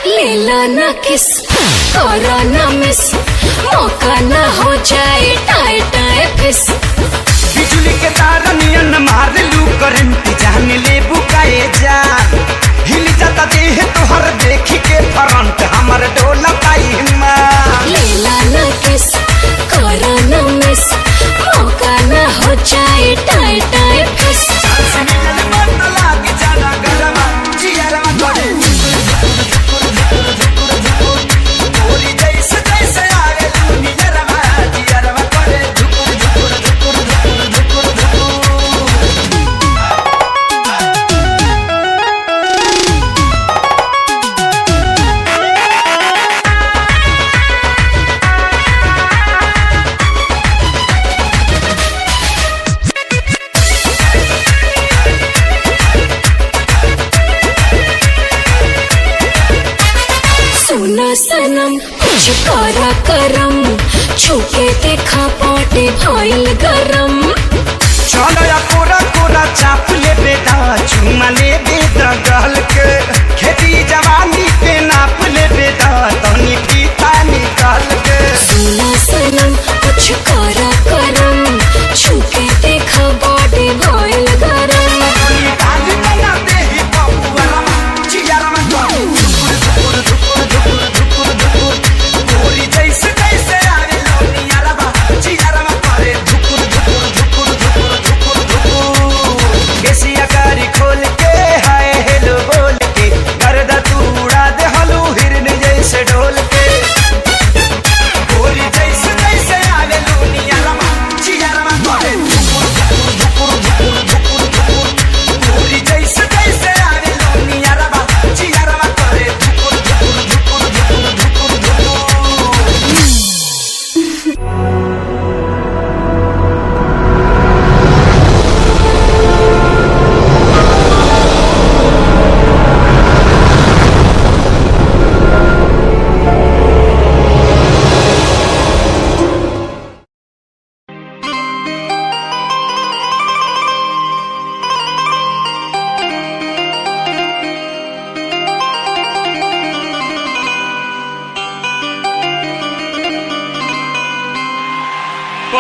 लेला ना किस करो ना मिस मौका ना हो जाए टाए टाए फिस बिजली के तार नियन मार लू करंट जान ले बुकाए जा हिल जाता देह तोहर देख के फ्रंट हमर डोला काई मां लेला ना किस करो ना मिस मौका ना हो जाए टाए टाए फिस सनल मन लाग जाना गरमा जियरमा करे गोरी जैसे जैसे आवे दुनिया रमा जियरमा करे झुकुर झुकुर झुकुर झुकुर झुकुर सुना सनम कुछ करा करम छुके देखा पाटे भाईल गरम चलो या कोरा कोरा चाप ले बेटा चुमा ले बेटा गल के खेती जवानी के नाप ले बेटा तनी पीता निकाल के सुना सनम कुछ करा करम छुके देखा बॉडी भाईल गरम निकाल बना दे ही बाबू रमा चिया रमा झुकुर झुकुर झुकुर झुकुर झुकुर झुकुर गोरी जैसे जैसे आवे लोनिया रमा चिया रमा करे झुकुर झुकुर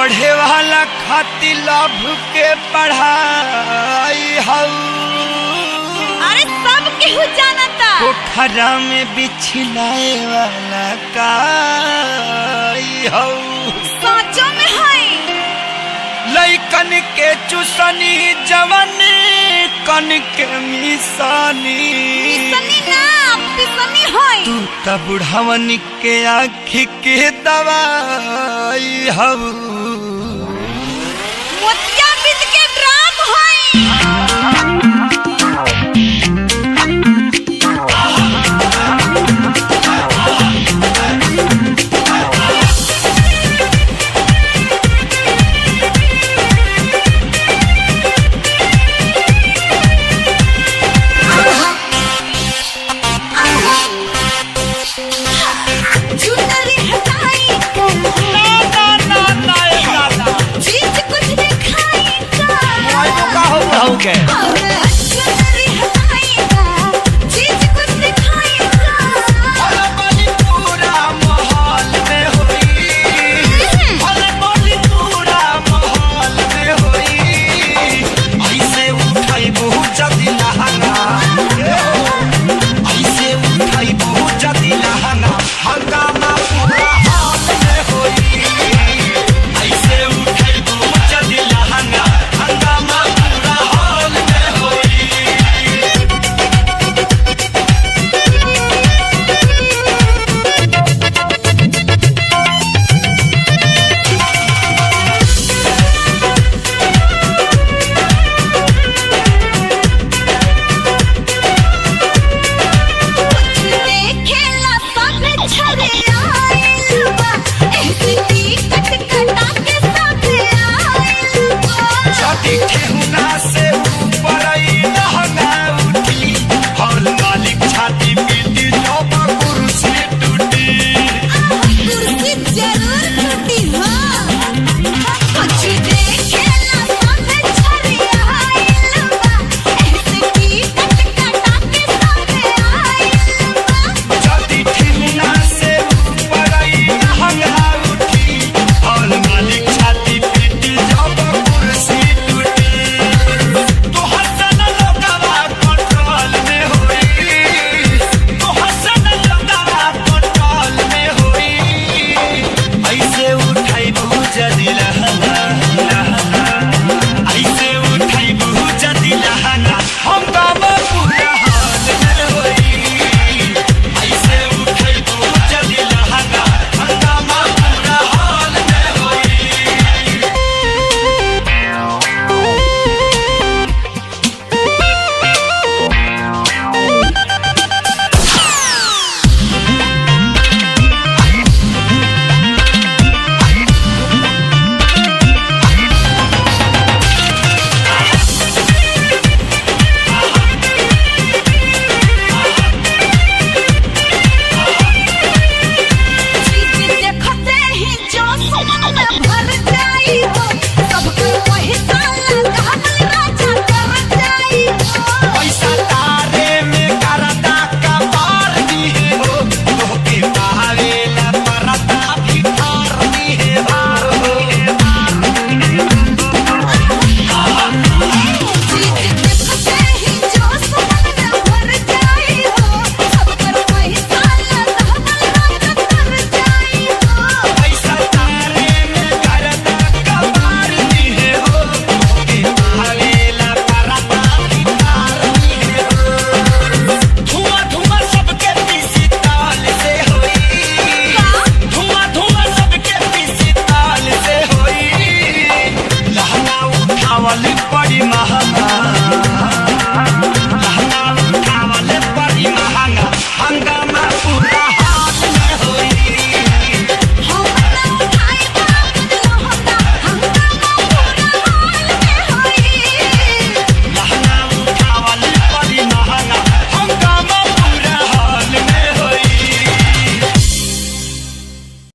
पढ़े वाला खातिर लाभ के पढ़ाई हऊ। अरे सब केहू जानता। पोखरा में बिछलाए वाला काई हऊ। सोचो में है। लइकन के चुसनी जवन कन के मिसानी। पिसनी ना पिसनी है। तू त बुढ़ावन के आँखी के दवाई हऊ।